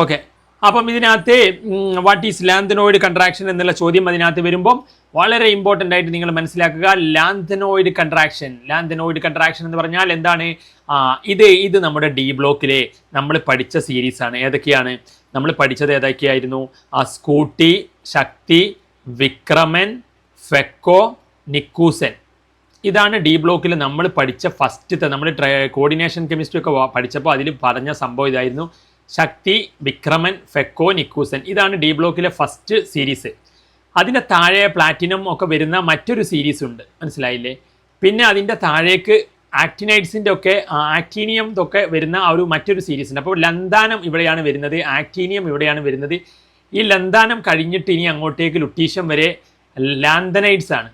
Okay. അപ്പം ഇതിനകത്ത് what is lanthanoid contraction എന്നുള്ള ചോദ്യം അതിനകത്ത് വരുമ്പം വളരെ ഇമ്പോർട്ടൻ്റ് ആയിട്ട് നിങ്ങൾ മനസ്സിലാക്കുക. ലാന്തനോയിഡ് കൺട്രാക്ഷൻ എന്ന് പറഞ്ഞാൽ എന്താണ്? ഇത് നമ്മുടെ ഡി ബ്ലോക്കിലെ നമ്മൾ പഠിച്ച സീരീസാണ്. ഏതൊക്കെയാണ് നമ്മൾ പഠിച്ചത്? ഏതൊക്കെയായിരുന്നു? സ്കൂട്ടി, ശക്തി, വിക്രമൻ, ഫെക്കോ, നിക്കൂസൻ. ഇതാണ് ഡി ബ്ലോക്കിൽ നമ്മൾ പഠിച്ച ഫസ്റ്റത്തെ, നമ്മൾ കോർഡിനേഷൻ കെമിസ്ട്രി ഒക്കെ പഠിച്ചപ്പോൾ അതിൽ പറഞ്ഞ സംഭവം ഇതായിരുന്നു. ശക്തി, വിക്രമൻ, ഫെക്കോ, നിക്കൂസൻ. ഇതാണ് ഡി ബ്ലോക്കിലെ ഫസ്റ്റ് സീരീസ്. അതിൻ്റെ താഴെ പ്ലാറ്റിനം ഒക്കെ വരുന്ന മറ്റൊരു സീരീസ് ഉണ്ട്, മനസ്സിലായില്ലേ? പിന്നെ അതിൻ്റെ താഴേക്ക് ആക്ടിനൈഡ്സിൻ്റെ ഒക്കെ ആക്ടീനിയം ഒക്കെ വരുന്ന ഒരു മറ്റൊരു സീരീസ് ഉണ്ട്. അപ്പോൾ ലന്താനം ഇവിടെയാണ് വരുന്നത്, ആക്ടീനിയം ഇവിടെയാണ് വരുന്നത്. ഈ ലന്താനം കഴിഞ്ഞിട്ട് ഇനി അങ്ങോട്ടേക്ക് ലുട്ടീഷ്യം വരെ ലാന്തനൈഡ്സ് ആണ്.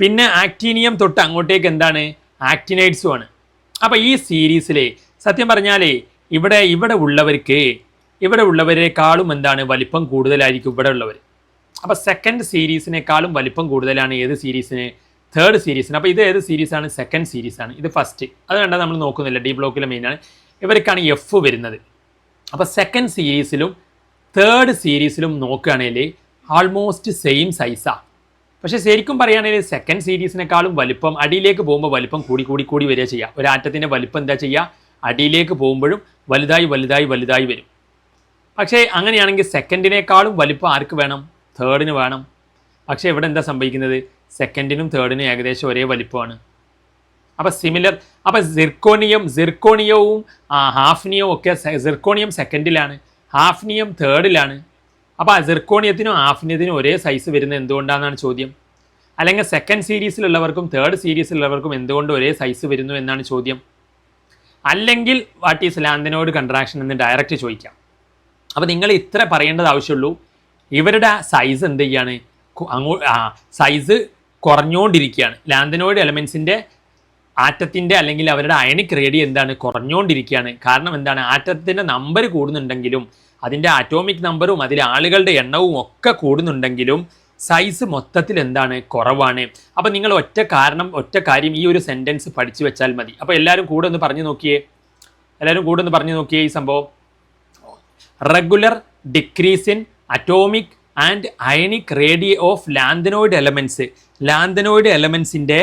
പിന്നെ ആക്ടീനിയം തൊട്ട് അങ്ങോട്ടേക്ക് എന്താണ്? ആക്ടിനൈഡ്സുമാണ്. അപ്പോൾ ഈ സീരീസിലെ സത്യം പറഞ്ഞാലേ ഇവിടെ ഉള്ളവരെക്കാളും എന്താണ് വലിപ്പം കൂടുതലായിരിക്കും ഇവിടെ ഉള്ളവർ. അപ്പോൾ സെക്കൻഡ് സീരീസിനേക്കാളും വലിപ്പം കൂടുതലാണ് ഏത് സീരീസിന്? തേർഡ് സീരീസിന്. അപ്പോൾ ഇത് ഏത് സീരീസാണ്? സെക്കൻഡ് സീരീസാണ്. ഇത് ഫസ്റ്റ്. അത് കണ്ടാൽ നമ്മൾ നോക്കുന്നില്ല, ഡി ബ്ലോക്കിലെ മെയിനാണ്. ഇവർക്കാണ് എഫ് വരുന്നത്. അപ്പോൾ സെക്കൻഡ് സീരീസിലും തേർഡ് സീരീസിലും നോക്കുകയാണെങ്കിൽ ആൾമോസ്റ്റ് സെയിം സൈസാണ്. പക്ഷേ ശരിക്കും പറയുകയാണെങ്കിൽ സെക്കൻഡ് സീരീസിനേക്കാളും വലിപ്പം അടിയിലേക്ക് പോകുമ്പോൾ വലിപ്പം കൂടി വരിക ചെയ്യുക. ഒരു ആറ്റത്തിൻ്റെ വലിപ്പം എന്താ ചെയ്യുക? അടിയിലേക്ക് പോകുമ്പോഴും വലുതായി വരും. പക്ഷേ അങ്ങനെയാണെങ്കിൽ സെക്കൻഡിനേക്കാളും വലിപ്പം ആർക്ക് വേണം? തേർഡിന് വേണം. പക്ഷേ ഇവിടെ എന്താ സംഭവിക്കുന്നത്? സെക്കൻഡിനും തേർഡിനും ഏകദേശം ഒരേ വലിപ്പമാണ്. അപ്പോൾ സിമിലർ. അപ്പോൾ സിർക്കോണിയവും ഹാഫ്നിയവും ഒക്കെ, സിർക്കോണിയം സെക്കൻഡിലാണ്, ഹാഫ്നിയം തേർഡിലാണ്. അപ്പോൾ സിർക്കോണിയത്തിനും ഹാഫ്നിയത്തിനും ഒരേ സൈസ് വരുന്നത് എന്തുകൊണ്ടാണെന്നാണ് ചോദ്യം. അല്ലെങ്കിൽ സെക്കൻഡ് സീരീസിലുള്ളവർക്കും തേർഡ് സീരീസിലുള്ളവർക്കും എന്തുകൊണ്ട് ഒരേ സൈസ് വരുന്നു എന്നാണ് ചോദ്യം. അല്ലെങ്കിൽ വാട്ട് ഈസ് ലാന്തനോയിഡ് കൺട്രാക്ഷൻ എന്ന് ഡയറക്റ്റ് ചോദിക്കാം. അപ്പോൾ നിങ്ങൾ ഇത്ര പറയേണ്ടത് ആവശ്യമുള്ളൂ. ഇവരുടെ സൈസ് എന്ത് ചെയ്യാണ്? സൈസ് കുറഞ്ഞുകൊണ്ടിരിക്കുകയാണ്. ലാന്തനോയിഡ് എലമെൻസിൻ്റെ ആറ്റത്തിൻ്റെ അല്ലെങ്കിൽ അവരുടെ അയണിക് റേഡിയം എന്താണ്? കുറഞ്ഞുകൊണ്ടിരിക്കുകയാണ്. കാരണം എന്താണ്? ആറ്റത്തിൻ്റെ നമ്പർ കൂടുന്നുണ്ടെങ്കിലും അതിൻ്റെ ആറ്റോമിക് നമ്പറും അതിലെ ആളുകളുടെ എണ്ണവും ഒക്കെ കൂടുന്നുണ്ടെങ്കിലും സൈസ് മൊത്തത്തിൽ എന്താണ്? കുറവാണ്. അപ്പോൾ നിങ്ങൾ ഒറ്റ കാര്യം ഈ ഒരു സെൻറ്റൻസ് പഠിച്ചു വെച്ചാൽ മതി. അപ്പോൾ എല്ലാവരും കൂടെ ഒന്ന് പറഞ്ഞു നോക്കിയേ ഈ സംഭവം. Regular decrease in atomic and ionic radium of lanthanoid എലമെൻസിൻ്റെ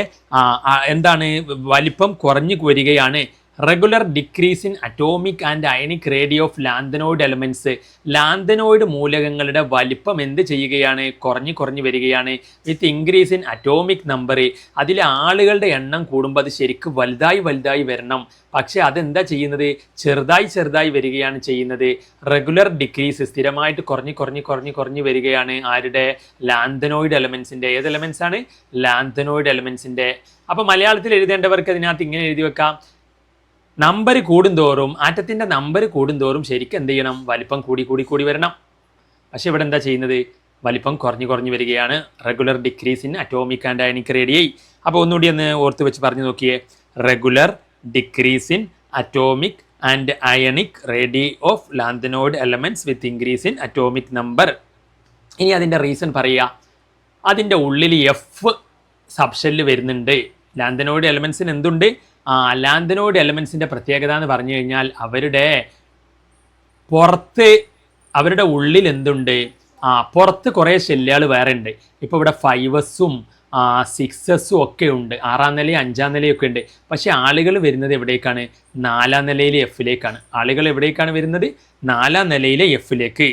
എന്താണ്? വലിപ്പം കുറഞ്ഞു വരികയാണ്. Regular decrease in atomic and ionic radium of lanthanoid elements. Lanthanoid മൂലകങ്ങളുടെ വലിപ്പം എന്ത് ചെയ്യുകയാണ്? കുറഞ്ഞു വരികയാണ്. With increase in atomic number. അതിലെ ആളുകളുടെ എണ്ണം കൂടുമ്പോൾ അത് ശരിക്കും വലുതായി വരണം. പക്ഷേ അതെന്താ ചെയ്യുന്നത്? ചെറുതായി വരികയാണ് ചെയ്യുന്നത്. റെഗുലർ ഡിക്രീസ്, സ്ഥിരമായിട്ട് കുറഞ്ഞു വരികയാണ്. ആരുടെ? ലാന്തനോയിഡ് എലമെൻസിൻ്റെ. ഏത് എലമെൻസാണ്? ലാന്തനോയിഡ് എലമെൻസിൻ്റെ. അപ്പോൾ മലയാളത്തിൽ എഴുതേണ്ടവർക്ക് അതിനകത്ത് ഇങ്ങനെ എഴുതി വെക്കാം. നമ്പർ കൂടുന്തോറും, ആറ്റത്തിൻ്റെ നമ്പർ കൂടുന്തോറും ശരിക്കും എന്ത് ചെയ്യണം? വലിപ്പം കൂടി വരണം. പക്ഷെ ഇവിടെ എന്താ ചെയ്യുന്നത്? വലിപ്പം കുറഞ്ഞു വരികയാണ്. Regular decrease in atomic and ionic radium. അപ്പോൾ ഒന്നുകൂടി ഒന്ന് ഓർത്ത് വെച്ച് പറഞ്ഞു നോക്കിയേ. Regular decrease in atomic and ionic radium of lanthanoid elements with increase in atomic number. ഇനി അതിൻ്റെ റീസൺ പറയുക. അതിൻ്റെ ഉള്ളിൽ എഫ് സബ്ഷെല്ല് വരുന്നുണ്ട്. ലാന്തനോയിഡ് എലമെൻറ്റ്സിന് എന്തുണ്ട്? ലാന്തനോയിഡ് എലമെൻസിൻ്റെ പ്രത്യേകത എന്ന് പറഞ്ഞു കഴിഞ്ഞാൽ അവരുടെ ഉള്ളിൽ എന്തുണ്ട്? പുറത്ത് കുറേ ഷെല്ലുകൾ വേറെ ഉണ്ട്. ഇപ്പോൾ ഇവിടെ 5s-ഉം 6s-ഉം ഒക്കെ ഉണ്ട്. 6ാം നിലയും 5ാം നിലയൊക്കെ ഉണ്ട്. പക്ഷേ ആളുകൾ വരുന്നത് എവിടേക്കാണ്? 4ാം നിലയിലെ എഫിലേക്കാണ്. ആളുകൾ എവിടേക്കാണ് വരുന്നത്? 4ാം നിലയിലെ എഫിലേക്ക്.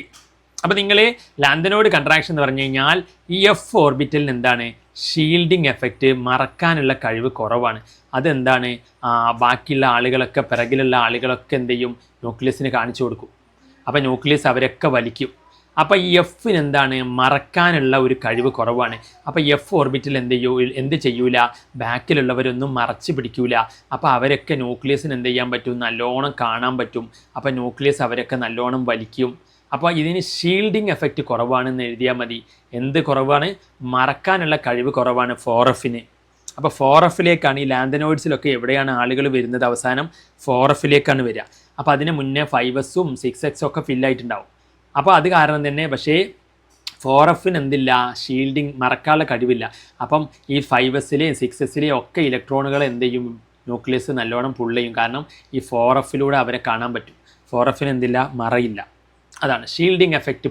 അപ്പോൾ നിങ്ങൾ ലാന്തനോയിഡ് കൺട്രാക്ഷൻ എന്ന് പറഞ്ഞു കഴിഞ്ഞാൽ ഈ എഫ് ഓർബിറ്റലിന് എന്താണ്? ഷീൽഡിങ് എഫക്റ്റ്, മറക്കാനുള്ള കഴിവ് കുറവാണ്. അതെന്താണ്? ബാക്കിയുള്ള ആളുകളൊക്കെ, പിറകിലുള്ള ആളുകളൊക്കെ എന്ത് ചെയ്യും? ന്യൂക്ലിയസിന് കാണിച്ചു കൊടുക്കും. അപ്പോൾ ന്യൂക്ലിയസ് അവരൊക്കെ വലിക്കും. അപ്പോൾ ഈ എഫിന് എന്താണ്? മറക്കാനുള്ള ഒരു കഴിവ് കുറവാണ്. അപ്പോൾ എഫ് ഓർബിറ്റിൽ എന്ത് ചെയ്യൂല? ബാക്കിലുള്ളവരൊന്നും മറച്ച് പിടിക്കൂല. അപ്പോൾ അവരൊക്കെ ന്യൂക്ലിയസിന് എന്ത് ചെയ്യാൻ പറ്റും? നല്ലോണം കാണാൻ പറ്റും. അപ്പോൾ ന്യൂക്ലിയസ് അവരൊക്കെ നല്ലോണം വലിക്കും. അപ്പോൾ ഇതിന് ഷീൽഡിങ് എഫക്റ്റ് കുറവാണെന്ന് എഴുതിയാൽ മതി. എന്ത് കുറവാണ്? മറക്കാനുള്ള കഴിവ് കുറവാണ് 4Fന്. അപ്പോൾ 4Fലേക്കാണ് ഈ ലാന്തനോയിഡ്സിലൊക്കെ എവിടെയാണ് ആളുകൾ വരുന്നത്? അവസാനം 4Fലേക്കാണ് വരിക. അപ്പോൾ അതിന് മുന്നേ 5s-ഉം 6s ഒക്കെ ഫില്ലായിട്ടുണ്ടാവും. അപ്പോൾ അത് കാരണം തന്നെ പക്ഷേ 4Fന് എന്തില്ല? ഷീൽഡിങ്, മറക്കാനുള്ള കഴിവില്ല. അപ്പം ഈ 5s-ലെയും 6s-ലെയും ഒക്കെ ഇലക്ട്രോണുകൾ എന്ത് ചെയ്യും? ന്യൂക്ലിയസ് നല്ലോണം പുൾ ചെയ്യും. കാരണം ഈ 4Fലൂടെ അവരെ കാണാൻ പറ്റും. 4Fന് എന്തില്ല? മറയില്ല. അതാണ് shielding effect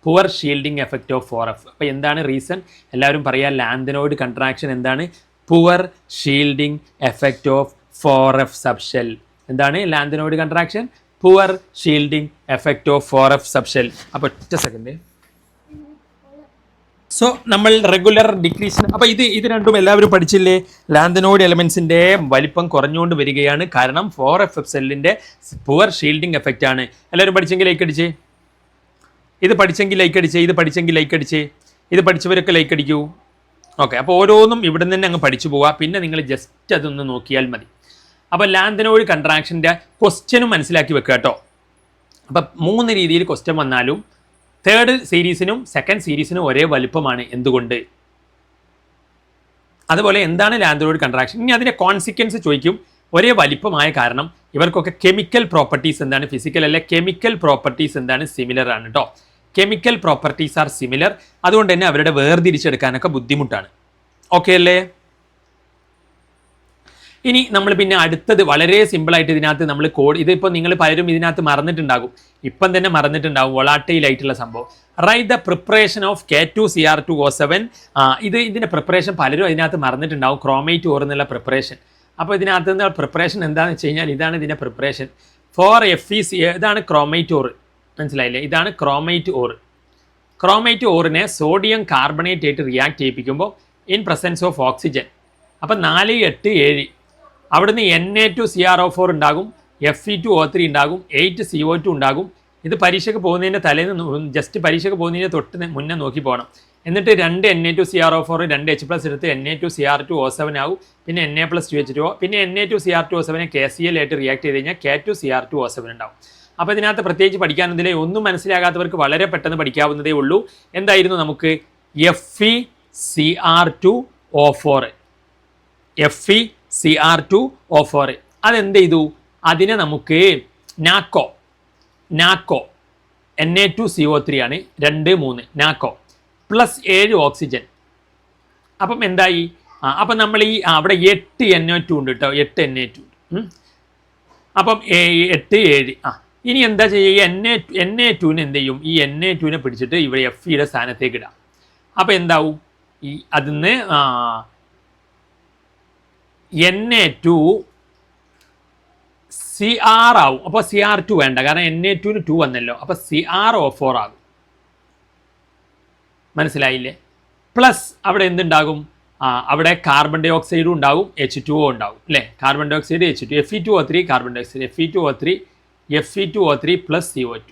poor shielding effect of 4F. അപ്പോൾ എന്താണ് റീസൺ? എല്ലാവരും പറയാം ലാന്തനോയിഡ് കൺട്രാക്ഷൻ എന്താണ്? Poor shielding effect of 4F subshell. എന്താണ് lanthanoid contraction? Poor shielding effect of 4F subshell. അപ്പോൾ ഒറ്റ സെക്കൻഡ്. സോ നമ്മൾ റെഗുലർ ഡിക്രീഷൻ, അപ്പോൾ ഇത് രണ്ടും എല്ലാവരും പഠിച്ചില്ലേ? ലാന്തനോയിഡ് എലമെൻസിൻ്റെ വലിപ്പം കുറഞ്ഞുകൊണ്ട് വരികയാണ്, കാരണം 4F സെല്ലിൻ്റെ പുവർ ഷീൽഡിങ് എഫക്റ്റ് ആണ്. എല്ലാവരും പഠിച്ചെങ്കിൽ ലൈക്ക് അടിച്ചേ. ഇത് പഠിച്ചെങ്കിൽ ലൈക്ക് അടിച്ചേ. ഇത് പഠിച്ചെങ്കിൽ ലൈക്ക് അടിച്ചേ. ഇത് പഠിച്ചവരൊക്കെ ലൈക്ക് അടിക്കൂ. ഓക്കെ, അപ്പോൾ ഓരോന്നും ഇവിടെ നിന്ന് തന്നെ അങ്ങ് പഠിച്ചു പോവുക. പിന്നെ നിങ്ങൾ ജസ്റ്റ് അതൊന്ന് നോക്കിയാൽ മതി. അപ്പോൾ ലാന്തനോയിഡ് കൺട്രാക്ഷൻ്റെ ക്വസ്റ്റ്യനും മനസ്സിലാക്കി വെക്കുക കേട്ടോ. അപ്പം 3 രീതിയിൽ ക്വസ്റ്റ്യൻ വന്നാലും തേർഡ് സീരീസിനും സെക്കൻഡ് സീരീസിനും ഒരേ വലുപ്പമാണ്. എന്തുകൊണ്ട്? അതുപോലെ എന്താണ് ലാന്തനോയിഡ് കൺട്രാക്ഷൻ? ഇനി അതിൻ്റെ കോൺസിക്വൻസ് ചോദിക്കും. ഒരേ വലിപ്പമായ കാരണം ഇവർക്കൊക്കെ കെമിക്കൽ പ്രോപ്പർട്ടീസ് എന്താണ്? ഫിസിക്കൽ അല്ലെ, കെമിക്കൽ പ്രോപ്പർട്ടീസ് എന്താണ്? സിമിലർ ആണ് കേട്ടോ. Chemical properties are similar. അതുകൊണ്ട് തന്നെ അവരുടെ വേർതിരിച്ചെടുക്കാനൊക്കെ ബുദ്ധിമുട്ടാണ്. ഓക്കെ അല്ലേ? ഇനി നമ്മൾ പിന്നെ അടുത്തത് വളരെ സിമ്പിളായിട്ട് ഇതിനകത്ത് നമ്മൾ ഇതിപ്പോൾ നിങ്ങൾ പലരും ഇതിനകത്ത് മറന്നിട്ടുണ്ടാകും, ഇപ്പം തന്നെ മറന്നിട്ടുണ്ടാകും, വൊളാറ്റൈലായിട്ടുള്ള സംഭവം. Write the preparation of K2Cr2O7. ഇതിൻ്റെ പ്രിപ്പറേഷൻ പലരും അതിനകത്ത് മറന്നിട്ടുണ്ടാകും, ക്രോമേറ്റ് ഓർ എന്നുള്ള പ്രിപ്പറേഷൻ. അപ്പോൾ ഇതിനകത്ത് നിന്ന് പ്രിപ്പറേഷൻ എന്താണെന്ന് വെച്ച് കഴിഞ്ഞാൽ ഇതാണ് ഇതിൻ്റെ പ്രിപ്പറേഷൻ. 4FeC ഇതാണ് ക്രോമേറ്റ് ഓർ. മനസ്സിലായില്ലേ? ഇതാണ് ക്രോമേറ്റ് ഓർ. ക്രോമേറ്റ് ഓറിനെ സോഡിയം കാർബണേറ്റ് ആയിട്ട് റിയാക്ട് ചെയ്യിപ്പിക്കുമ്പോൾ ഇൻ പ്രസൻസ് ഓഫ് ഓക്സിജൻ. അപ്പം 4, 8, 7 അവിടുന്ന് Na2Cr4 ഉണ്ടാകും, Fe2O3 ഉണ്ടാകും, 8CO2 ഉണ്ടാകും. ഇത് പരീക്ഷയ്ക്ക് പോകുന്നതിൻ്റെ തലേന്ന് ജസ്റ്റ് പരീക്ഷയ്ക്ക് പോകുന്നതിൻ്റെ തൊട്ട് മുന്നേ നോക്കി പോകണം. എന്നിട്ട് 2 Na2Cr4 2 H+ എടുത്ത് Na2Cr2O7 ആവും. പിന്നെ Na+2H2O. പിന്നെ Na2Cr2O7 KCl ആയിട്ട് റിയാക്ട് ചെയ്ത് കഴിഞ്ഞാൽ K2Cr2O7 ഉണ്ടാവും. അപ്പോൾ ഇതിനകത്ത് പ്രത്യേകിച്ച് പഠിക്കാനൊന്നുമില്ല. ഒന്നും മനസ്സിലാകാത്തവർക്ക് വളരെ പെട്ടെന്ന് പഠിക്കാവുന്നതേ ഉള്ളൂ. എന്തായിരുന്നു നമുക്ക്? FeCr2O4. FeCr2O4 അതെന്ത് ചെയ്തു? അതിനെ നമുക്ക് നാക്കോ Na2CO3 ആണ് 2, 3 നാക്കോ +7 ഓക്സിജൻ. അപ്പം എന്തായി? അപ്പം നമ്മൾ ഈ അവിടെ 8 NO2 ഉണ്ട് കേട്ടോ, 8 Na2. അപ്പം 8, 7. ഇനി എന്താ ചെയ്യുക? Na2നെ എന്ത് ചെയ്യും? ഈ Na2നെ പിടിച്ചിട്ട് ഇവിടെ Feയുടെ സ്ഥാനത്തേക്ക് ഇടാം. അപ്പം എന്താവും? ഈ അതിന്ന് Na2Cr ആവും. അപ്പോൾ Cr2 വേണ്ട, കാരണം Na2ന് 2 വന്നല്ലോ. അപ്പോൾ CrO4 ആകും. മനസ്സിലായില്ലേ? പ്ലസ് അവിടെ എന്തുണ്ടാകും? അവിടെ കാർബൺ ഡൈ ഓക്സൈഡും ഉണ്ടാകും, H2O ഉണ്ടാകും അല്ലേ? Carbon dioxide H2, Fe2O3 carbon dioxide, Fe2O3 + CO2.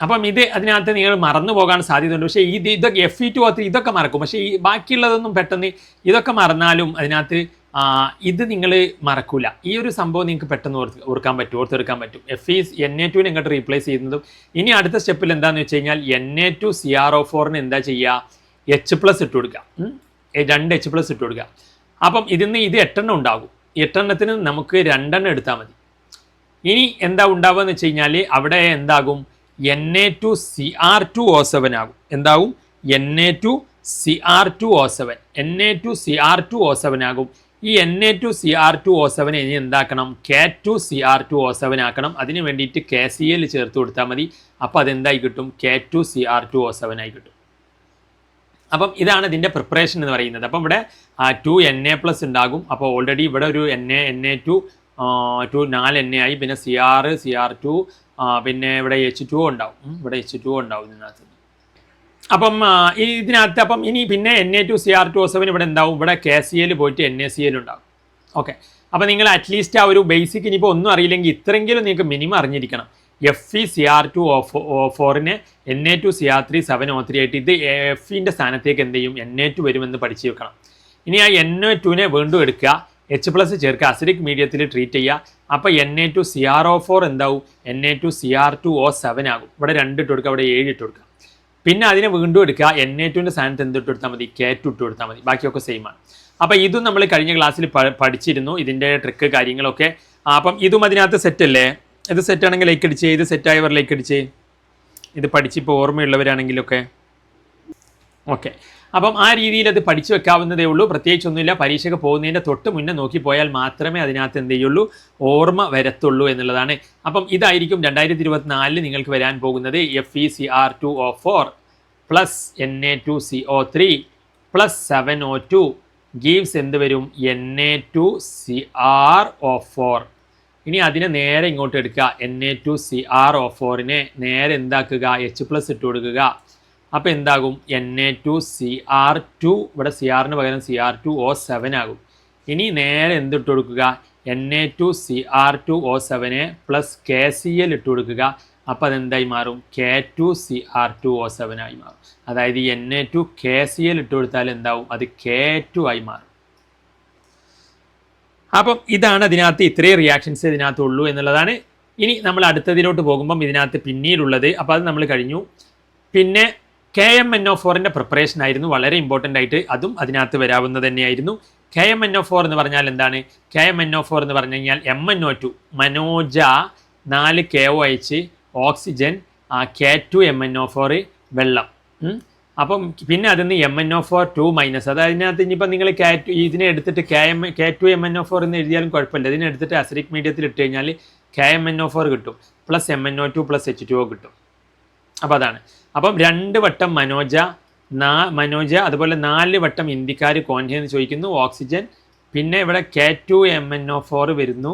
അപ്പം അതിനകത്ത് നിങ്ങൾ മറന്നു പോകാൻ സാധ്യതയുണ്ട്. പക്ഷേ ഇതൊക്കെ Fe2O3 ഇതൊക്കെ മറക്കും. പക്ഷേ ഈ ബാക്കിയുള്ളതൊന്നും പെട്ടെന്ന് ഇതൊക്കെ മറന്നാലും അതിനകത്ത് ഇത് നിങ്ങൾ മറക്കൂല. ഈ ഒരു സംഭവം നിങ്ങൾക്ക് പെട്ടെന്ന് ഓർത്തെടുക്കാൻ പറ്റും. Na2നെ ഇങ്ങോട്ട് റീപ്ലേസ് ചെയ്യുന്നതും. ഇനി അടുത്ത സ്റ്റെപ്പിൽ എന്താണെന്ന് വെച്ച് കഴിഞ്ഞാൽ Na2Cr4ന് എന്താ ചെയ്യുക? H+ ഇട്ട് കൊടുക്കുക, 2 H+ ഇട്ട് കൊടുക്കുക. അപ്പം ഇതിന്ന് ഇത് 8 എണ്ണം ഉണ്ടാകും. 8 എണ്ണത്തിന് നമുക്ക് 2 എണ്ണം എടുത്താൽ മതി. ഇനി എന്താ ഉണ്ടാവുക എന്ന് വെച്ച് കഴിഞ്ഞാൽ അവിടെ എന്താകും? Na2Cr2O7 ആകും. എന്താവും? Na2Cr2O7 ആകും. ഈ Na2Cr2O7 ഇനി എന്താക്കണം? K2Cr2O7 ആക്കണം. അതിന് വേണ്ടിയിട്ട് KCl ചേർത്ത് കൊടുത്താൽ മതി. അപ്പോൾ അതെന്തായി കിട്ടും? K2Cr2O7 ആയി കിട്ടും. അപ്പം ഇതാണ് ഇതിൻ്റെ പ്രിപ്പറേഷൻ എന്ന് പറയുന്നത്. അപ്പം ഇവിടെ 2 Na+ ഉണ്ടാകും. അപ്പോൾ ഓൾറെഡി ഇവിടെ ഒരു Na2 4 Na ആയി. പിന്നെ Cr2 പിന്നെ ഇവിടെ H2O ഉണ്ടാവും. ഇവിടെ H2O ഉണ്ടാവും ഇതിനകത്ത്. അപ്പം ഇതിനകത്ത് അപ്പം ഇനി പിന്നെ Na2Cr2O7 ഇവിടെ എന്താവും? ഇവിടെ KCl പോയിട്ട് NaCl ഉണ്ടാവും. ഓക്കെ, അപ്പോൾ നിങ്ങൾ അറ്റ്ലീസ്റ്റ് ആ ഒരു ബേസിക് ഇനിയിപ്പോൾ ഒന്നും അറിയില്ലെങ്കിൽ ഇത്രയെങ്കിലും നിങ്ങൾക്ക് മിനിമം അറിഞ്ഞിരിക്കണം. FeCr2O4നെ Na2Cr3 ആയിട്ട് ഇത് Feൻ്റെ സ്ഥാനത്തേക്ക് എന്ത് ചെയ്യും? Na2 വരുമെന്ന് പഠിച്ചു വെക്കണം. ഇനി ആ Na2നെ വീണ്ടും എടുക്കുക, H+ ചേർക്കുക, അസിഡിക് മീഡിയത്തിൽ ട്രീറ്റ് ചെയ്യുക. അപ്പോൾ Na2Cr4 എന്താവും? Na2Cr2O7 ആകും. ഇവിടെ 2 ഇട്ട് കൊടുക്കുക, അവിടെ 7 ഇട്ട് കൊടുക്കുക. പിന്നെ അതിനെ വീണ്ടും എടുക്കുക, Na2ൻ്റെ സ്ഥാനത്ത് എന്തിട്ട് കൊടുത്താൽ മതി? K2 ഇട്ട് കൊടുത്താൽ മതി. ബാക്കിയൊക്കെ സെയിം ആണ്. അപ്പോൾ ഇതും നമ്മൾ കഴിഞ്ഞ ക്ലാസ്സിൽ പഠിച്ചിരുന്നു, ഇതിൻ്റെ ട്രിക്ക് കാര്യങ്ങളൊക്കെ. അപ്പം ഇതും അതിനകത്ത് സെറ്റ് അല്ലേ? ഇത് സെറ്റാണെങ്കിൽ ലൈക്ക് അടിച്ചേ. ഇത് സെറ്റായവർ ലൈക്ക് അടിച്ചേ. ഇത് പഠിച്ചിപ്പോൾ ഓർമ്മയുള്ളവരാണെങ്കിലൊക്കെ. ഓക്കെ, അപ്പം ആ രീതിയിൽ അത് പഠിച്ചു വെക്കാവുന്നതേ ഉള്ളൂ. പ്രത്യേകിച്ചൊന്നുമില്ല. പരീക്ഷയ്ക്ക് പോകുന്നതിൻ്റെ തൊട്ട് മുന്നേ നോക്കിപ്പോയാൽ മാത്രമേ അതിനകത്ത് എന്ത് ചെയ്യുള്ളൂ, ഓർമ്മ വരത്തുള്ളൂ എന്നുള്ളതാണ്. അപ്പം ഇതായിരിക്കും 2024 നിങ്ങൾക്ക് വരാൻ പോകുന്നത്. FeCr2O4 plus Na2CO3 plus 7O2 gives എന്ത് വരും, Na2Cr4. ഇനി അതിനെ നേരെ ഇങ്ങോട്ട് എടുക്കുക. Na2Cr4നെ നേരെ എന്താക്കുക, H+ ഇട്ട് കൊടുക്കുക. അപ്പോൾ എന്താകും, Na2Cr2, ഇവിടെ Crന് പകരം Cr2O7 ആകും. ഇനി നേരെ എന്തിട്ട് കൊടുക്കുക, Na2Cr2O7 പ്ലസ് KCl ഇട്ട് കൊടുക്കുക. അപ്പോൾ അതെന്തായി മാറും, K2Cr2O7 ആയി മാറും. അതായത് Na2 KCl ഇട്ട് കൊടുത്താൽ എന്താവും, അത് K2 ആയി മാറും. അപ്പം ഇതാണ് അതിനകത്ത് ഇത്രയും റിയാക്ഷൻസ് ഇതിനകത്ത് ഉള്ളൂ എന്നുള്ളതാണ്. ഇനി നമ്മൾ അടുത്തതിലോട്ട് പോകുമ്പം ഇതിനകത്ത് പിന്നീടുള്ളത്, അപ്പോൾ അത് നമ്മൾ കഴിഞ്ഞു. പിന്നെ KMnO4ൻ്റെ പ്രിപ്പറേഷൻ ആയിരുന്നു വളരെ ഇമ്പോർട്ടൻ്റ് ആയിട്ട്, അതും അതിനകത്ത് വരാവുന്നത് തന്നെയായിരുന്നു. KMnO4 എന്ന് പറഞ്ഞാൽ എന്താണ്, KMnO4 എന്ന് പറഞ്ഞു കഴിഞ്ഞാൽ MnO2 Manoj 4 KOH oxygen K2MnO4 വെള്ളം. അപ്പം പിന്നെ അതിന് MnO4 2-, അത് അതിനകത്ത് ഇനിയിപ്പോൾ നിങ്ങൾ ഇതിനെ എടുത്തിട്ട് K2MnO4 എന്ന് എഴുതിയാലും കുഴപ്പമില്ല. ഇതിനെ എടുത്തിട്ട് അസിഡിക് മീഡിയത്തിൽ ഇട്ട് കഴിഞ്ഞാൽ KMnO4 കിട്ടും, പ്ലസ് MnO2 പ്ലസ് H2O കിട്ടും. അപ്പോൾ അതാണ്. അപ്പം 2 വട്ടം മനോജ, അതുപോലെ 4 വട്ടം ഇന്ത്യക്കാർ കോൻഹെ എന്ന് ചോദിക്കുന്നു, ഓക്സിജൻ. പിന്നെ ഇവിടെ K2MnO4 വരുന്നു.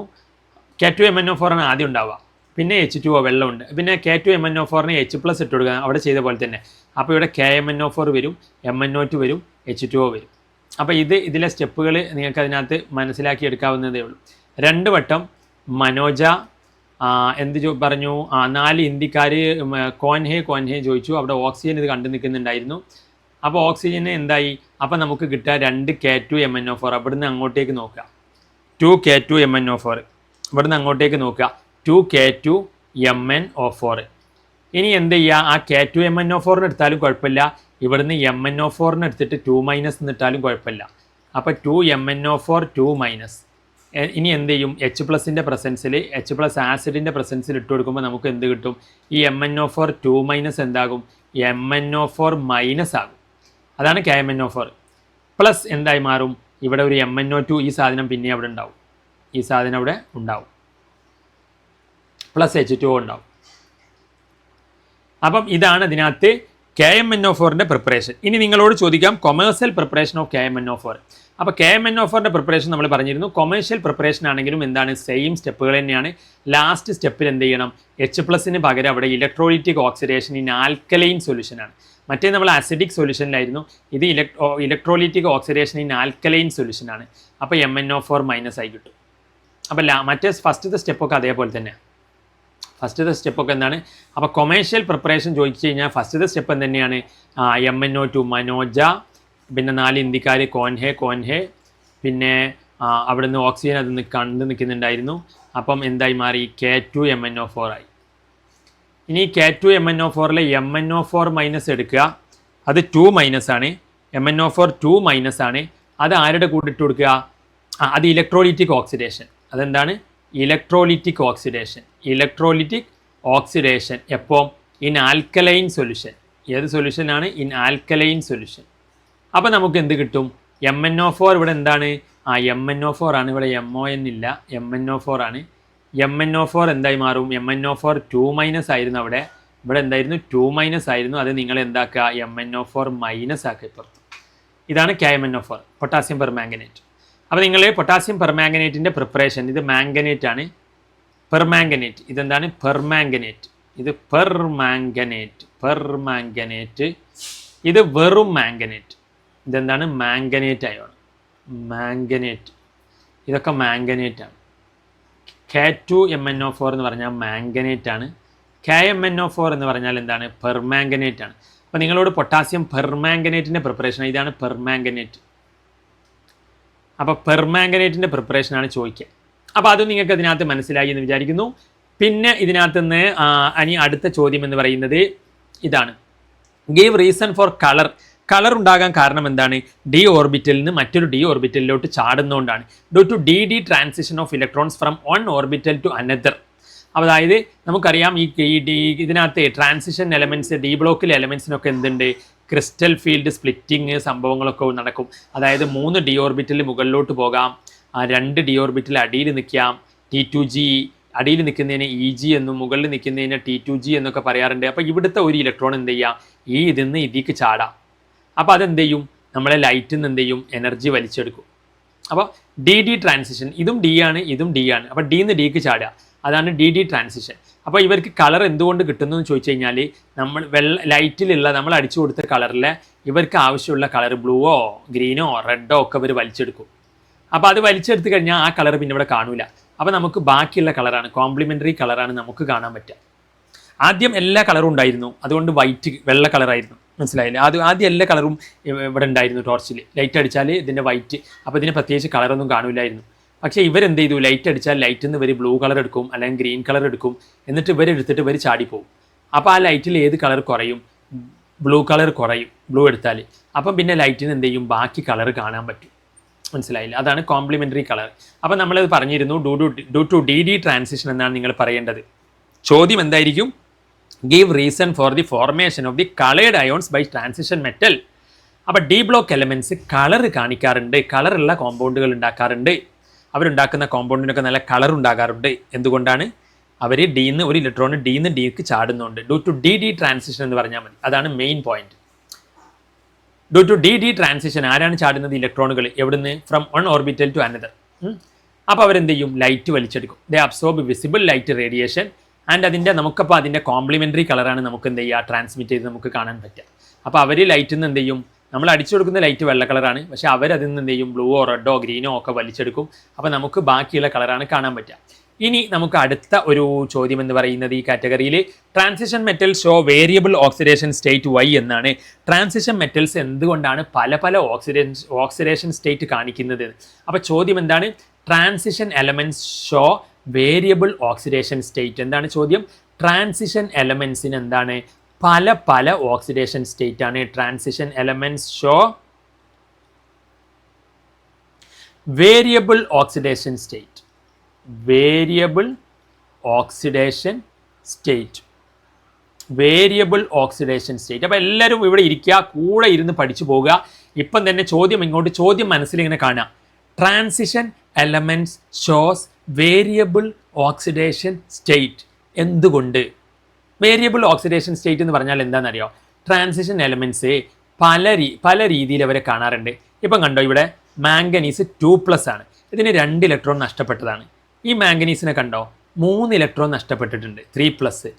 K2MnO4 ആണ് ആദ്യം ഉണ്ടാവുക, പിന്നെ H2O വെള്ളമുണ്ട്. പിന്നെ K2MnO4നെ H+ ഇട്ട് കൊടുക്കുക, അവിടെ ചെയ്ത പോലെ തന്നെ. അപ്പോൾ ഇവിടെ KMnO4 വരും, MnO2 വരും, H2O വരും. അപ്പോൾ ഇതിലെ സ്റ്റെപ്പുകൾ നിങ്ങൾക്ക് അതിനകത്ത് മനസ്സിലാക്കി എടുക്കാവുന്നതേ ഉള്ളൂ. 2 വട്ടം മനോജ പറഞ്ഞു, 4 ഇന്ത്യക്കാർ കോൻഹെ ചോദിച്ചു. അവിടെ ഓക്സിജൻ ഇത് കണ്ടു നിൽക്കുന്നുണ്ടായിരുന്നു. അപ്പോൾ ഓക്സിജന് എന്തായി, അപ്പോൾ നമുക്ക് കിട്ടുക 2 K2MnO4. അവിടുന്ന് അങ്ങോട്ടേക്ക് നോക്കുക 2 K2MnO4, ഇവിടുന്ന് അങ്ങോട്ടേക്ക് നോക്കുക 2 K2MnO4. ഇനി എന്ത് ചെയ്യുക, ആ K2MnO4 എടുത്താലും കുഴപ്പമില്ല, ഇവിടുന്ന് MnO4 എടുത്തിട്ട് 2- എന്നിട്ടാലും കുഴപ്പമില്ല. അപ്പോൾ 2MnO4 2-. ഇനി എന്ത് ചെയ്യും, H+ൻ്റെ പ്രസൻസിൽ, H+ ആസിഡിൻ്റെ പ്രസൻസിൽ ഇട്ട് കൊടുക്കുമ്പോൾ നമുക്ക് എന്ത് കിട്ടും, ഈ MnO4 2- എന്താകും, MnO4- ആകും. അതാണ് KMnO4. പ്ലസ് എന്തായി മാറും, ഇവിടെ ഒരു MnO2, ഈ സാധനം പിന്നെ അവിടെ ഉണ്ടാവും, ഈ സാധനം അവിടെ ഉണ്ടാവും, പ്ലസ് H2O ഉണ്ടാവും. അപ്പം ഇതാണ് ഇതിനകത്ത് KMnO4ൻ്റെ പ്രിപ്പറേഷൻ. ഇനി നിങ്ങളോട് ചോദിക്കാം കൊമേഴ്സ്യൽ പ്രിപ്പറേഷൻ ഓഫ് KMnO4. അപ്പോൾ KMnO4ൻ്റെ പ്രിപ്പറേഷൻ നമ്മൾ പറഞ്ഞിരുന്നു. കൊമേഴ്ഷ്യൽ പ്രിപ്പറേഷൻ ആണെങ്കിലും എന്താണ്, സെയിം സ്റ്റെപ്പുകൾ തന്നെയാണ്. ലാസ്റ്റ് സ്റ്റെപ്പിൽ എന്ത് ചെയ്യണം, H+ന് പകരം അവിടെ ഇലക്ട്രോളിറ്റിക് ഓക്സിഡേഷൻ ഇൻ ആൽക്കലൈൻ സൊല്യൂഷനാണ്. മറ്റേ നമ്മൾ അസിഡിക് സൊല്യൂഷനിലായിരുന്നു, ഇത് ഇലക്ട്രോളിറ്റിക് ഓക്സിഡേഷൻ ഇൻ ആൽക്കലൈൻ സൊല്യൂഷനാണ്. അപ്പോൾ MnO4- ആയി കിട്ടും. അപ്പോൾ മറ്റേ ഫസ്റ്റത്തെ സ്റ്റെപ്പൊക്കെ അതേപോലെ തന്നെ. ഫസ്റ്റത്തെ സ്റ്റെപ്പൊക്കെ എന്താണ്, അപ്പോൾ കൊമേഴ്ഷ്യൽ പ്രിപ്പറേഷൻ ചോദിച്ചു കഴിഞ്ഞാൽ ഫസ്റ്റത്തെ സ്റ്റെപ്പ് തന്നെയാണ് MnO2 മനോജ, പിന്നെ 4 ഇന്ത്യക്കാർ കോൻഹെ, പിന്നെ അവിടുന്ന് ഓക്സിജൻ അത് കണ്ടു നിൽക്കുന്നുണ്ടായിരുന്നു. അപ്പം എന്തായി മാറി, K2MnO4 ആയി. ഇനി K2MnO4ലെ MnO4- എടുക്കുക, അത് 2- ആണ്. MnO4 2- ആണ്. അത് ആരുടെ കൂടെ ഇട്ട് കൊടുക്കുക, അത് ഇലക്ട്രോളിറ്റിക് ഓക്സിഡേഷൻ. അതെന്താണ്, ഇലക്ട്രോളിറ്റിക് ഓക്സിഡേഷൻ എപ്പോൾ, ഇൻ ആൽക്കലൈൻ സൊല്യൂഷൻ. ഏത് സൊല്യൂഷനാണ്, ഇൻ ആൽക്കലൈൻ സൊല്യൂഷൻ. അപ്പോൾ നമുക്ക് എന്ത് കിട്ടും, MnO4 ഇവിടെ എന്താണ്, MnO4 ആണ്, ഇവിടെ MON ഇല്ല, MnO4 ആണ്. MnO4 എന്തായി മാറും, MnO4 2- ആയിരുന്നു അവിടെ, ഇവിടെ എന്തായിരുന്നു 2- ആയിരുന്നു. അത് നിങ്ങൾ എന്താക്കുക, MnO4- ആക്കുക ഇപ്പുറത്ത്. ഇതാണ് KMnO4, പൊട്ടാസ്യം പെർമാംഗനേറ്റ്. അപ്പോൾ നിങ്ങൾ പൊട്ടാസ്യം പെർമാംഗനേറ്റിൻ്റെ പ്രിപ്പറേഷൻ, ഇത് മാംഗനേറ്റ് ആണ്, പെർമാംഗനേറ്റ്. ഇതെന്താണ്, പെർമാംഗനേറ്റ്. ഇത് പെർമാംഗനേറ്റ്. ഇത് വെറും മാംഗനേറ്റ്. ഇതെന്താണ്, മാംഗനേറ്റ് അയോൺ, മാംഗനേറ്റ്. ഇതൊക്കെ മാംഗനേറ്റ് ആണ്. K2MnO4 എന്ന് പറഞ്ഞാൽ മാംഗനേറ്റ് ആണ്. KMnO4 എന്ന് പറഞ്ഞാൽ എന്താണ്, പെർമാംഗനേറ്റ് ആണ്. അപ്പോൾ നിങ്ങളോട് പൊട്ടാസ്യം പെർമാംഗനേറ്റിൻ്റെ പ്രിപ്പറേഷൻ, ഇതാണ് പെർമാംഗനേറ്റ്. അപ്പോൾ പെർമാംഗനേറ്റിൻ്റെ പ്രിപ്പറേഷനാണ് ചോദിക്കുക. അപ്പോൾ അത് നിങ്ങൾക്ക് ഇതിനകത്ത് മനസ്സിലായി എന്ന് വിചാരിക്കുന്നു. പിന്നെ ഇതിനകത്ത് നിന്ന് ഇനി അടുത്ത ചോദ്യം എന്ന് പറയുന്നത് ഇതാണ്, ഗീവ് റീസൺ ഫോർ കളർ ഉണ്ടാകാൻ കാരണം എന്താണ്, ഡി ഓർബിറ്റലിൽ നിന്ന് മറ്റൊരു ഡി ഓർബിറ്റലിലോട്ട് ചാടുന്നതുകൊണ്ടാണ്. Due to D transition of electrons from one orbital to another. അതായത് നമുക്കറിയാം ഈ ഇതിനകത്ത് ട്രാൻസിഷൻ എലമെൻറ്റ്സ്, ഡി ബ്ലോക്കിലെ എലമെൻറ്റ്സിനൊക്കെ എന്തുണ്ട്, ക്രിസ്റ്റൽ ഫീൽഡ് സ്പ്ലിറ്റിങ് സംഭവങ്ങളൊക്കെ നടക്കും. അതായത് 3 ഡി ഓർബിറ്റൽ മുകളിലോട്ട് പോകാം, 2 ഡി ഓർബിറ്റൽ അടിയിൽ നിൽക്കാം, T2g അടിയിൽ നിൽക്കുന്നതിന് EG എന്നും മുകളിൽ നിൽക്കുന്നതിന് T2g എന്നൊക്കെ പറയാറുണ്ട്. അപ്പോൾ ഇവിടുത്തെ ഒരു ഇലക്ട്രോൺ എന്ത് ചെയ്യാം, ഈ ഇതിന്ന് ഇതിക്ക് ചാടാം. അപ്പോൾ അതെന്ത് ചെയ്യും, നമ്മളെ ലൈറ്റിൽ നിന്ന് എന്ത് ചെയ്യും, എനർജി വലിച്ചെടുക്കും. അപ്പോൾ DD ട്രാൻസിഷൻ, ഇതും D ആണ് ഇതും D ആണ്. അപ്പോൾ D ന്ന് Dക്ക് ചാടുക, അതാണ് DD ട്രാൻസിഷൻ. അപ്പോൾ ഇവർക്ക് കളർ എന്തുകൊണ്ട് കിട്ടുന്നു എന്ന് ചോദിച്ചു കഴിഞ്ഞാൽ, നമ്മൾ ലൈറ്റിലുള്ള നമ്മൾ അടിച്ചു കൊടുത്ത കളറിലെ ഇവർക്ക് ആവശ്യമുള്ള കളർ ബ്ലൂവോ ഗ്രീനോ റെഡോ ഒക്കെ ഇവർ വലിച്ചെടുക്കും. അപ്പോൾ അത് വലിച്ചെടുത്ത് കഴിഞ്ഞാൽ ആ കളർ പിന്നെ ഇവിടെ കാണൂല. അപ്പോൾ നമുക്ക് ബാക്കിയുള്ള കളറാണ്, കോംപ്ലിമെൻ്ററി കളറാണ് നമുക്ക് കാണാൻ പറ്റുക. ആദ്യം എല്ലാ കളറും ഉണ്ടായിരുന്നു, അതുകൊണ്ട് വൈറ്റ് വെള്ള കളറായിരുന്നു, മനസ്സിലായില്ലേ? ആദ്യം എല്ലാ കളറും ഇവിടെ ഉണ്ടായിരുന്നു ടോർച്ചിൽ. ലൈറ്റ് അടിച്ചാൽ ഇതിൻ്റെ വൈറ്റ്, അപ്പോൾ ഇതിന് പ്രത്യേകിച്ച് കളറൊന്നും കാണൂലായിരുന്നു. പക്ഷേ ഇവരെന്ത് ചെയ്തു, ലൈറ്റ് അടിച്ചാൽ ലൈറ്റിൽ നിന്ന് ഇവർ ബ്ലൂ കളർ എടുക്കും, അല്ലെങ്കിൽ ഗ്രീൻ കളർ എടുക്കും, എന്നിട്ട് ഇവരെടുത്തിട്ട് ഇവർ ചാടിപ്പോവും. അപ്പോൾ ആ ലൈറ്റിൽ ഏത് കളർ കുറയും, ബ്ലൂ കളർ കുറയും ബ്ലൂ എടുത്താൽ. അപ്പം പിന്നെ ലൈറ്റിന് എന്ത് ചെയ്യും, ബാക്കി കളർ കാണാൻ പറ്റും, മനസ്സിലായില്ല? അതാണ് കോംപ്ലിമെൻ്ററി കളർ. അപ്പോൾ നമ്മളത് പറഞ്ഞിരുന്നു, ഡ്യൂ ടു DD ട്രാൻസിഷൻ എന്നാണ് നിങ്ങൾ പറയേണ്ടത്. ചോദ്യം എന്തായിരിക്കും, give reason for the formation of the coloured ions by transition metal. അപ്പോൾ ഡി ബ്ലോക്ക് എലമെൻറ്റ്സ് കളർ കാണിക്കാറുണ്ട്, കളറുള്ള കോമ്പൗണ്ടുകൾ ഉണ്ടാക്കാറുണ്ട്. അവരുണ്ടാക്കുന്ന കോമ്പൗണ്ടിനൊക്കെ നല്ല കളർ ഉണ്ടാകാറുണ്ട്. എന്തുകൊണ്ടാണ്? അവർ ഡിന്ന് ഒരു ഇലക്ട്രോൺ ഡിന്ന് ഡിക്ക് ചാടുന്നുണ്ട്. ഡ്യൂ ടു DD ട്രാൻസിഷൻ എന്ന് പറഞ്ഞാൽ മതി, അതാണ് main point. Due to DD transition ആരാണ് ചാടുന്നത്, ഇലക്ട്രോണുകൾ. എവിടുന്ന്? From one orbital to another. അപ്പോൾ അവരെന്ത് ചെയ്യും, ലൈറ്റ് വലിച്ചെടുക്കും. They absorb visible light radiation and നമുക്കപ്പോൾ അതിൻ്റെ കോംപ്ലിമെൻ്ററി കളറാണ് നമുക്ക് എന്ത് ചെയ്യുക, ട്രാൻസ്മിറ്റ് ചെയ്ത് നമുക്ക് കാണാൻ പറ്റുക. അപ്പോൾ അവർ ലൈറ്റിൽ നിന്ന് എന്ത് ചെയ്യും, നമ്മൾ അടിച്ചു കൊടുക്കുന്ന ലൈറ്റ് വെള്ള കളറാണ്, പക്ഷേ അവരതിൽ നിന്ന് എന്ത് ചെയ്യും, ബ്ലൂവോ റെഡോ ഗ്രീനോ ഒക്കെ വലിച്ചെടുക്കും. അപ്പോൾ നമുക്ക് ബാക്കിയുള്ള കളറാണ് കാണാൻ പറ്റുക. ഇനി നമുക്ക് അടുത്ത ഒരു ചോദ്യം എന്ന് പറയുന്നത് ഈ കാറ്റഗറിയിൽ transition metals show variable oxidation state why എന്നാണ്. ട്രാൻസിഷൻ മെറ്റൽസ് എന്തുകൊണ്ടാണ് പല പല ഓക്സിഡേഷൻ സ്റ്റേറ്റ് കാണിക്കുന്നത്? അപ്പോൾ ചോദ്യം എന്താണ്, transition elements show variable oxidation state. എന്താണ് ചോദ്യം? ട്രാൻസിഷൻ എലമെൻറ്റ്സിന് എന്താണ്, പല പല ഓക്സിഡേഷൻ സ്റ്റേറ്റ് ആണ്. Transition elements show variable oxidation state. Variable oxidation state, variable oxidation state. അപ്പോൾ എല്ലാവരും ഇവിടെ ഇരിക്കുക, കൂടെ ഇരുന്ന് പഠിച്ചു പോകുക. ഇപ്പം തന്നെ ചോദ്യം ഇങ്ങോട്ട്, ചോദ്യം മനസ്സിലിങ്ങനെ കാണാം. Transition elements shows variable oxidation state. എന്തുകൊണ്ട്? വേരിയബിൾ ഓക്സിഡേഷൻ സ്റ്റേറ്റ് എന്ന് പറഞ്ഞാൽ എന്താണെന്നറിയോ? ട്രാൻസിഷൻ എലമെൻറ്റ്സ് പല രീതിയിൽ അവരെ കാണാറുണ്ട്. ഇപ്പം കണ്ടോ, ഇവിടെ മാംഗനീസ് 2+ ആണ്, ഇതിന് 2 ഇലക്ട്രോൺ നഷ്ടപ്പെട്ടതാണ്. ഈ മാംഗനീസിനെ കണ്ടോ, 3 ഇലക്ട്രോൺ നഷ്ടപ്പെട്ടിട്ടുണ്ട്, 3+.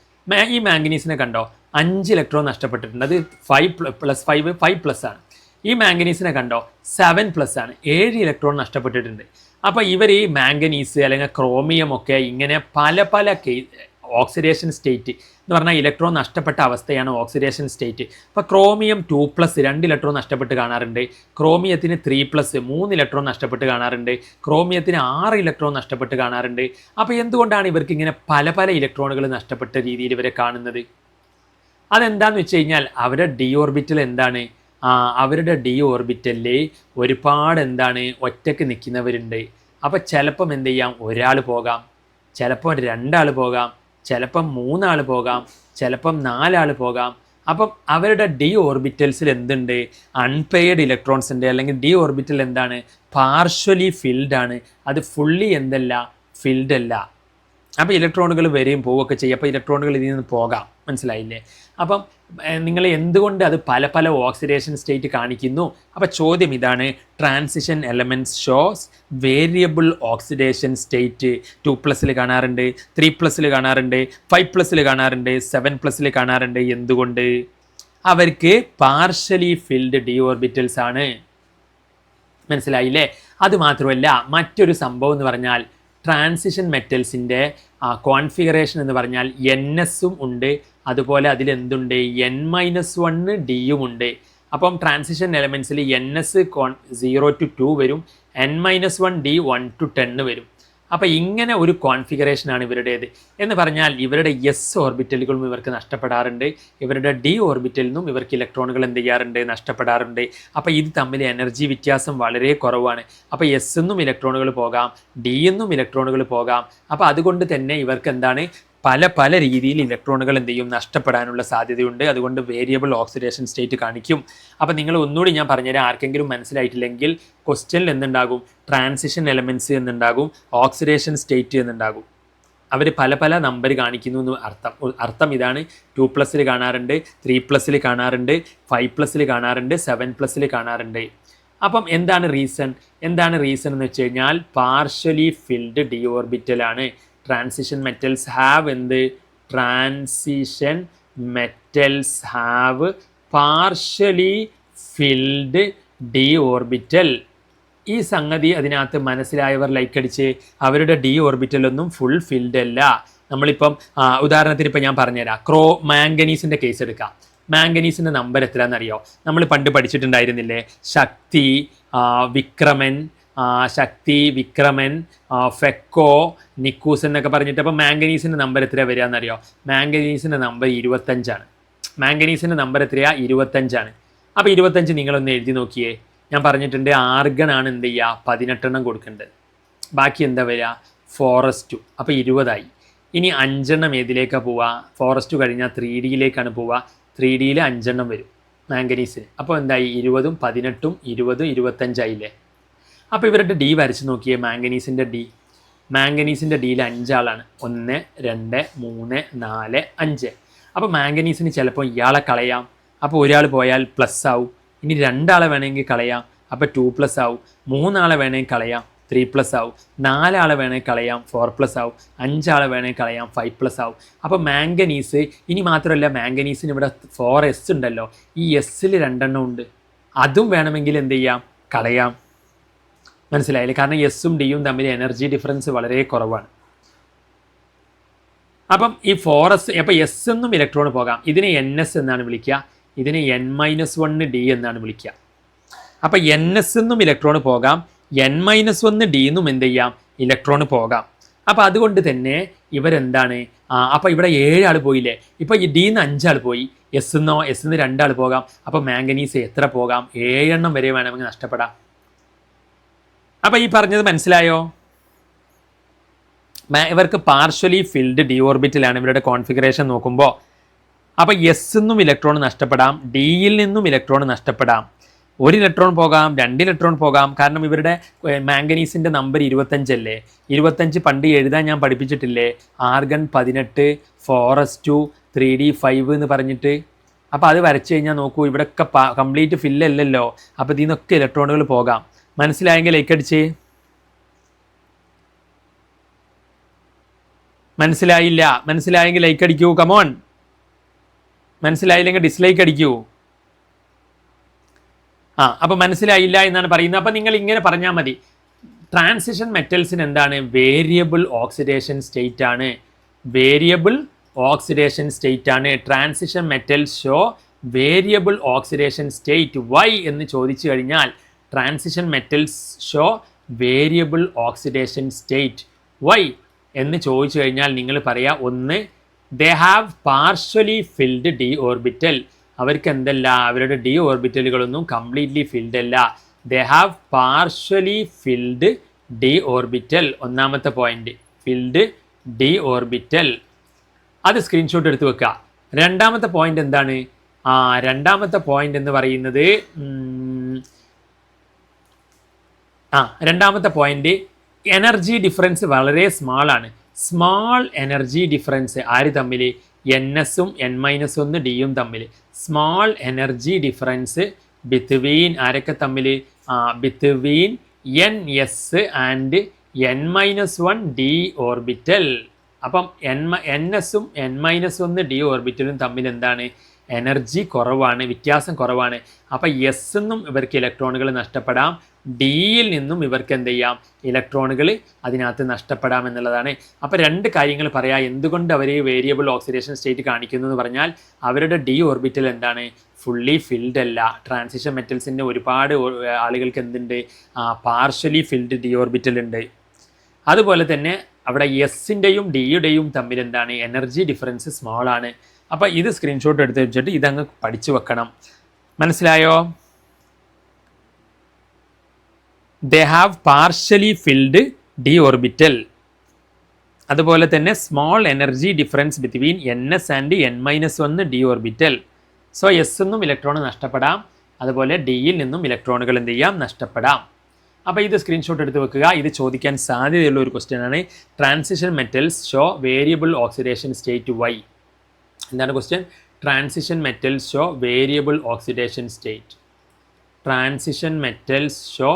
ഈ മാംഗനീസിനെ കണ്ടോ, 5 ഇലക്ട്രോൺ നഷ്ടപ്പെട്ടിട്ടുണ്ട്, അത് 5+5 ആണ്. ഈ മാംഗനീസിനെ കണ്ടോ, 7+ ആണ്, 7 ഇലക്ട്രോൺ നഷ്ടപ്പെട്ടിട്ടുണ്ട്. അപ്പോൾ ഇവർ ഈ മാംഗനീസ് അല്ലെങ്കിൽ ക്രോമിയം ഒക്കെ ഇങ്ങനെ പല പല ഓക്സിഡേഷൻ സ്റ്റേറ്റ് എന്ന് പറഞ്ഞാൽ ഇലക്ട്രോൺ നഷ്ടപ്പെട്ട അവസ്ഥയാണ് ഓക്സിഡേഷൻ സ്റ്റേറ്റ്. അപ്പോൾ ക്രോമിയം 2+, 2 ഇലക്ട്രോൺ നഷ്ടപ്പെട്ട് കാണാറുണ്ട്. ക്രോമിയത്തിന് 3+, 3 ഇലക്ട്രോൺ നഷ്ടപ്പെട്ട് കാണാറുണ്ട്. ക്രോമിയത്തിന് 6 ഇലക്ട്രോൺ നഷ്ടപ്പെട്ട് കാണാറുണ്ട്. അപ്പോൾ എന്തുകൊണ്ടാണ് ഇവർക്ക് ഇങ്ങനെ പല പല ഇലക്ട്രോണുകൾ നഷ്ടപ്പെട്ട രീതിയിൽ ഇവരെ കാണുന്നത്? അതെന്താണെന്ന് വെച്ച് കഴിഞ്ഞാൽ അവരുടെ ഡി ഓർബിറ്റൽ എന്താണ്, അവരുടെ ഡി ഓർബിറ്റലിൽ ഒരുപാട് എന്താണ് ഒറ്റയ്ക്ക് നിൽക്കുന്നവരുണ്ട്. അപ്പോൾ ചിലപ്പം എന്ത് ചെയ്യാം, ഒരാൾ പോകാം, ചിലപ്പം 2 ആൾ പോകാം, ചിലപ്പം 3 ആൾ പോകാം, ചിലപ്പം 4 ആൾ പോകാം. അപ്പം അവരുടെ ഡി ഓർബിറ്റൽസിൽ എന്തുണ്ട്, അൺപെയർഡ് ഇലക്ട്രോൺസ് ഉണ്ട്. അല്ലെങ്കിൽ ഡി ഓർബിറ്റൽ എന്താണ്, പാർഷ്യലി ഫിൽഡ് ആണ്, അത് ഫുള്ളി എന്തല്ല, ഫിൽഡ് അല്ല. അപ്പോൾ ഇലക്ട്രോണുകൾ വരെയും പോവുകയൊക്കെ ചെയ്യും. അപ്പോൾ ഇലക്ട്രോണുകൾ ഇതിൽ നിന്ന് പോകാം, മനസ്സിലായില്ലേ? അപ്പം നിങ്ങൾ എന്തുകൊണ്ട് അത് പല പല ഓക്സിഡേഷൻ സ്റ്റേറ്റ് കാണിക്കുന്നു? അപ്പോൾ ചോദ്യം ഇതാണ്, transition elements shows variable oxidation state 2+ൽ കാണാറുണ്ട്, 3+ൽ കാണാറുണ്ട്, 5+ൽ കാണാറുണ്ട്, 7+ൽ കാണാറുണ്ട്. എന്തുകൊണ്ട്? അവർക്ക് പാർഷ്യലി ഫിൽഡ് ഡി ഓർബിറ്റൽസ് ആണ്, മനസ്സിലായില്ലേ? അതുമാത്രമല്ല, മറ്റൊരു സംഭവം എന്ന് പറഞ്ഞാൽ ട്രാൻസിഷൻ മെറ്റൽസിൻ്റെ കോൺഫിഗറേഷൻ എന്ന് പറഞ്ഞാൽ NSഉം ഉണ്ട്, അതുപോലെ അതിലെന്തുണ്ട്, N-1 ഡിയും ഉണ്ട്. അപ്പം ട്രാൻസിഷൻ എലമെൻറ്റ്സിൽ NS 0 to 2 വരും, N-1 D 1 to 10 വരും. അപ്പോൾ ഇങ്ങനെ ഒരു കോൺഫിഗറേഷനാണ് ഇവരുടേത്. എന്ന് പറഞ്ഞാൽ ഇവരുടെ എസ് ഓർബിറ്റലുകളും ഇവർക്ക് നഷ്ടപ്പെടാറുണ്ട്, ഇവരുടെ ഡി ഓർബിറ്റലിൽ നിന്നും ഇവർക്ക് ഇലക്ട്രോണുകൾ എന്ത് ചെയ്യാറുണ്ട്, നഷ്ടപ്പെടാറുണ്ട്. അപ്പോൾ ഇത് തമ്മിൽ എനർജി വ്യത്യാസം വളരെ കുറവാണ്. അപ്പോൾ എസ് എന്നും ഇലക്ട്രോണുകൾ പോകാം, ഡി എന്നും ഇലക്ട്രോണുകൾ പോകാം. അപ്പോൾ അതുകൊണ്ട് തന്നെ ഇവർക്ക് എന്താണ്, പല പല രീതിയിൽ ഇലക്ട്രോണുകൾ എന്ത് ചെയ്യും നഷ്ടപ്പെടാനുള്ള സാധ്യതയുണ്ട്. അതുകൊണ്ട് വേരിയബിൾ ഓക്സിഡേഷൻ സ്റ്റേറ്റ് കാണിക്കും. അപ്പോൾ നിങ്ങൾ ഒന്നുകൂടി ഞാൻ പറഞ്ഞുതരാം, ആർക്കെങ്കിലും മനസ്സിലായിട്ടില്ലെങ്കിൽ ക്വസ്റ്റ്യനിൽ എന്തുണ്ടാകും, ട്രാൻസിഷൻ എലമെൻറ്റ്സ് എന്നുണ്ടാകും, ഓക്സിഡേഷൻ സ്റ്റേറ്റ് എന്നുണ്ടാകും. അവർ പല പല നമ്പർ കാണിക്കുന്നു എന്ന് അർത്ഥം ഇതാണ്. 2+ കാണാറുണ്ട്, 3+ കാണാറുണ്ട്, 5+ കാണാറുണ്ട്, 7+ കാണാറുണ്ട്. അപ്പം എന്താണ് റീസൺ എന്ന് വെച്ച് കഴിഞ്ഞാൽ പാർഷ്യലി ഫിൽഡ് ഡി ഓർബിറ്റലാണ്. Transition metals have partially filled D orbital. ഈ സംഗതി അതിനകത്ത് മനസ്സിലായവർ ലൈക്ക് അടിച്ച്. അവരുടെ ഡി ഓർബിറ്റലൊന്നും ഫുൾ ഫിൽഡ് അല്ല. നമ്മളിപ്പം ഉദാഹരണത്തിന് ഇപ്പം ഞാൻ പറഞ്ഞുതരാം, മാംഗനീസിൻ്റെ കേസ് എടുക്കാം. മാംഗനീസിൻ്റെ നമ്പർ എത്രയാണെന്നറിയോ? നമ്മൾ പണ്ട് പഠിച്ചിട്ടുണ്ടായിരുന്നില്ലേ, ശക്തി, വിക്രമൻ, ഫെക്കോ, നിക്കൂസ് എന്നൊക്കെ പറഞ്ഞിട്ട്. അപ്പോൾ മാംഗനീസിൻ്റെ നമ്പർ എത്രയാണ് വരിക എന്നറിയോ? മാംഗനീസിൻ്റെ നമ്പർ 25ആണ്. മാംഗനീസിൻ്റെ നമ്പർ എത്രയാണ്? 25ആണ്. അപ്പോൾ 25 നിങ്ങളൊന്ന് എഴുതി നോക്കിയേ. ഞാൻ പറഞ്ഞിട്ടുണ്ട് ആർഗൺ ആണ് എന്ത് ചെയ്യുക, 18 കൊടുക്കേണ്ടത്. ബാക്കി എന്താ വരിക? ഫോറസ്റ്റു. അപ്പോൾ 20ആയി. ഇനി 5 ഏതിലേക്കാണ് പോവുക? ഫോറസ്റ്റ് കഴിഞ്ഞാൽ 3Dയിലേക്കാണ് പോവുക. 3Dയിൽ 5 വരും മാംഗനീസിന്. അപ്പോൾ എന്തായി? 20ഉം 18ഉം 20 25ആയില്ലേ? അപ്പോൾ ഇവരുടെ ഡി വരച്ച് നോക്കിയേ. മാംഗനീസിൻ്റെ ഡിയിൽ 5 ആളാണ്. 1 2 3 4 5. അപ്പോൾ മാംഗനീസിന് ചിലപ്പോൾ ഇയാളെ കളയാം. അപ്പോൾ ഒരാൾ പോയാൽ പ്ലസ് ആവും. ഇനി 2 ആളെ വേണമെങ്കിൽ കളയാം, അപ്പോൾ 2+ ആവും. 3 ആളെ വേണമെങ്കിൽ കളയാം, 3+ ആവും. 4 ആളെ വേണമെങ്കിൽ കളയാം, 4+ ആവും. 5 ആളെ വേണമെങ്കിൽ കളയാം, 5+ ആവും. അപ്പോൾ മാംഗനീസ്, ഇനി മാത്രമല്ല മാംഗനീസിന് ഇവിടെ 4s ഉണ്ടല്ലോ, ഈ എസ്സിൽ 2 ഉണ്ട്. അതും വേണമെങ്കിൽ എന്ത് ചെയ്യാം? കളയാം. മനസ്സിലായില്ലേ? കാരണം എസ്സും ഡിയും തമ്മിൽ എനർജി ഡിഫറൻസ് വളരെ കുറവാണ്. അപ്പം ഈ 4s, അപ്പോൾ എസ് എന്നും ഇലക്ട്രോൺ പോകാം. ഇതിനെ NS എന്നാണ് വിളിക്കുക, ഇതിനെ N-1 ഡി എന്നാണ് വിളിക്കുക. അപ്പോൾ NS എന്നും ഇലക്ട്രോൺ പോകാം, N-1 ഡി എന്നും എന്ത് ചെയ്യാം? ഇലക്ട്രോൺ പോകാം. അപ്പോൾ അതുകൊണ്ട് തന്നെ ഇവരെന്താണ്, അപ്പോൾ ഇവിടെ 7 ആൾ പോയില്ലേ? ഇപ്പോൾ ഈ ഡിന്ന് 5 ആൾ പോയി, എസ്ന്ന് 2 ആൾ പോകാം. അപ്പോൾ മാംഗനീസ് എത്ര പോകാം? 7 വരെ വേണമെങ്കിൽ നഷ്ടപ്പെടാം. അപ്പോൾ ഈ പറഞ്ഞത് മനസ്സിലായോ? ഇവർക്ക് പാർഷ്യലി ഫിൽഡ് ഡി ഓർബിറ്റലാണ് ഇവരുടെ കോൺഫിഗറേഷൻ നോക്കുമ്പോൾ. അപ്പോൾ എസ് നിന്നും ഇലക്ട്രോൺ നഷ്ടപ്പെടാം, ഡിയിൽ നിന്നും ഇലക്ട്രോൺ നഷ്ടപ്പെടാം. 1 ഇലക്ട്രോൺ പോകാം, 2 ഇലക്ട്രോൺ പോകാം. കാരണം ഇവരുടെ മാംഗനീസിൻ്റെ നമ്പർ 25 അല്ലേ? 25 പണ്ട് എഴുതാൻ ഞാൻ പഠിപ്പിച്ചിട്ടില്ലേ? ആർഗൺ 18, ഫോറസ്റ്റു 3D5 എന്ന് പറഞ്ഞിട്ട്. അപ്പോൾ അത് വരച്ച് കഴിഞ്ഞാൽ നോക്കൂ, ഇവിടെയൊക്കെ കംപ്ലീറ്റ് ഫില്ലല്ലല്ലോ. അപ്പോൾ ഇതിൽ നിന്നൊക്കെ ഇലക്ട്രോണുകൾ പോകാം. മനസ്സിലായെങ്കിൽ ലൈക്ക് അടിച്ച്. മനസ്സിലായെങ്കിൽ ലൈക്ക് അടിക്കൂ. കമോൺ. മനസ്സിലായില്ലെങ്കിൽ ഡിസ്ലൈക്ക് അടിക്കൂ. അപ്പോൾ മനസ്സിലായില്ല എന്നാണ് പറയുന്നത്. അപ്പോൾ നിങ്ങൾ ഇങ്ങനെ പറഞ്ഞാൽ മതി, ട്രാൻസിഷൻ മെറ്റൽസിന് എന്താണ്? വേരിയബിൾ ഓക്സിഡേഷൻ സ്റ്റേറ്റ് ആണ്. Transition metals show variable oxidation state. Why എന്ന് ചോദിച്ചു കഴിഞ്ഞാൽ transition metals show variable oxidation state. Why എന്ന് ചോദിച്ചു കഴിഞ്ഞാൽ നിങ്ങൾ പറയാ, ഒന്ന്, they have partially filled D orbital. അവർക്ക് എന്തല്ല, അവരുടെ ഡി ഓർബിറ്റലുകളൊന്നും കംപ്ലീറ്റ്ലി ഫിൽഡ് അല്ല. They have partially filled D orbital. ഒന്നാമത്തെ പോയിന്റ്, ഫിൽഡ് ഡി ഓർബിറ്റൽ. അത് സ്ക്രീൻഷോട്ട് എടുത്ത് വെക്കുക. രണ്ടാമത്തെ പോയിന്റ് എന്താണ്? രണ്ടാമത്തെ പോയിന്റ് എന്ന് പറയുന്നത് രണ്ടാമത്തെ പോയിന്റ്, എനർജി ഡിഫറൻസ് വളരെ സ്മാൾ ആണ്. സ്മാൾ എനർജി ഡിഫറൻസ് ആര് തമ്മിൽ? NSഉം N-1 ഡിയും തമ്മിൽ. സ്മാൾ എനർജി ഡിഫറൻസ് ബിറ്റ്വീൻ ആരൊക്കെ തമ്മിൽ? Between NS and N-1 D orbital. അപ്പം NSഉം N-1 ഡി ഓർബിറ്റലും തമ്മിൽ എന്താണ്? എനർജി കുറവാണ്, വ്യത്യാസം കുറവാണ്. അപ്പോൾ എസ് നിന്നും ഇവർക്ക് ഇലക്ട്രോണുകൾ നഷ്ടപ്പെടാം, ഡിയിൽ നിന്നും ഇവർക്ക് എന്ത് ചെയ്യാം? ഇലക്ട്രോണുകൾ അതിനകത്ത് നഷ്ടപ്പെടാം എന്നുള്ളതാണ്. അപ്പോൾ 2 കാര്യങ്ങൾ പറയാം എന്തുകൊണ്ട് അവർ വേരിയബിൾ ഓക്സിഡേഷൻ സ്റ്റേറ്റ് കാണിക്കുന്നു എന്ന് പറഞ്ഞാൽ, അവരുടെ ഡി ഓർബിറ്റൽ എന്താണ്? ഫുള്ളി ഫിൽഡ് അല്ല. ട്രാൻസിഷൻ മെറ്റൽസിൻ്റെ ഒരുപാട് ആളുകൾക്ക് എന്തുണ്ട്? പാർഷ്യലി ഫിൽഡ് ഡി ഓർബിറ്റൽ ഉണ്ട്. അതുപോലെ തന്നെ അവിടെ എസിൻ്റെയും ഡിയുടെയും തമ്മിൽ എന്താണ്? എനർജി ഡിഫറൻസ് സ്മോൾ ആണ്. അപ്പോൾ ഇത് സ്ക്രീൻഷോട്ട് എടുത്ത് വെച്ചിട്ട് ഇതങ്ങ് പഠിച്ചു വെക്കണം. മനസ്സിലായോ? ദേ have partially filled D orbital. അതുപോലെ തന്നെ small energy difference between NS and N-1 d orbital. So S നിന്നും ഇലക്ട്രോൺ നഷ്ടപ്പെടാം, അതുപോലെ ഡിയിൽ നിന്നും ഇലക്ട്രോണുകൾ എന്ത് ചെയ്യാം, നഷ്ടപ്പെടാം. അപ്പോൾ ഇത് സ്ക്രീൻഷോട്ട് എടുത്ത് വെക്കുക. ഇത് ചോദിക്കാൻ സാധ്യതയുള്ള ഒരു ക്വസ്റ്റ്യൻ ആണ്. Transition metals show variable oxidation state why. എന്താണ് question? Transition metals show variable oxidation state. Transition metals show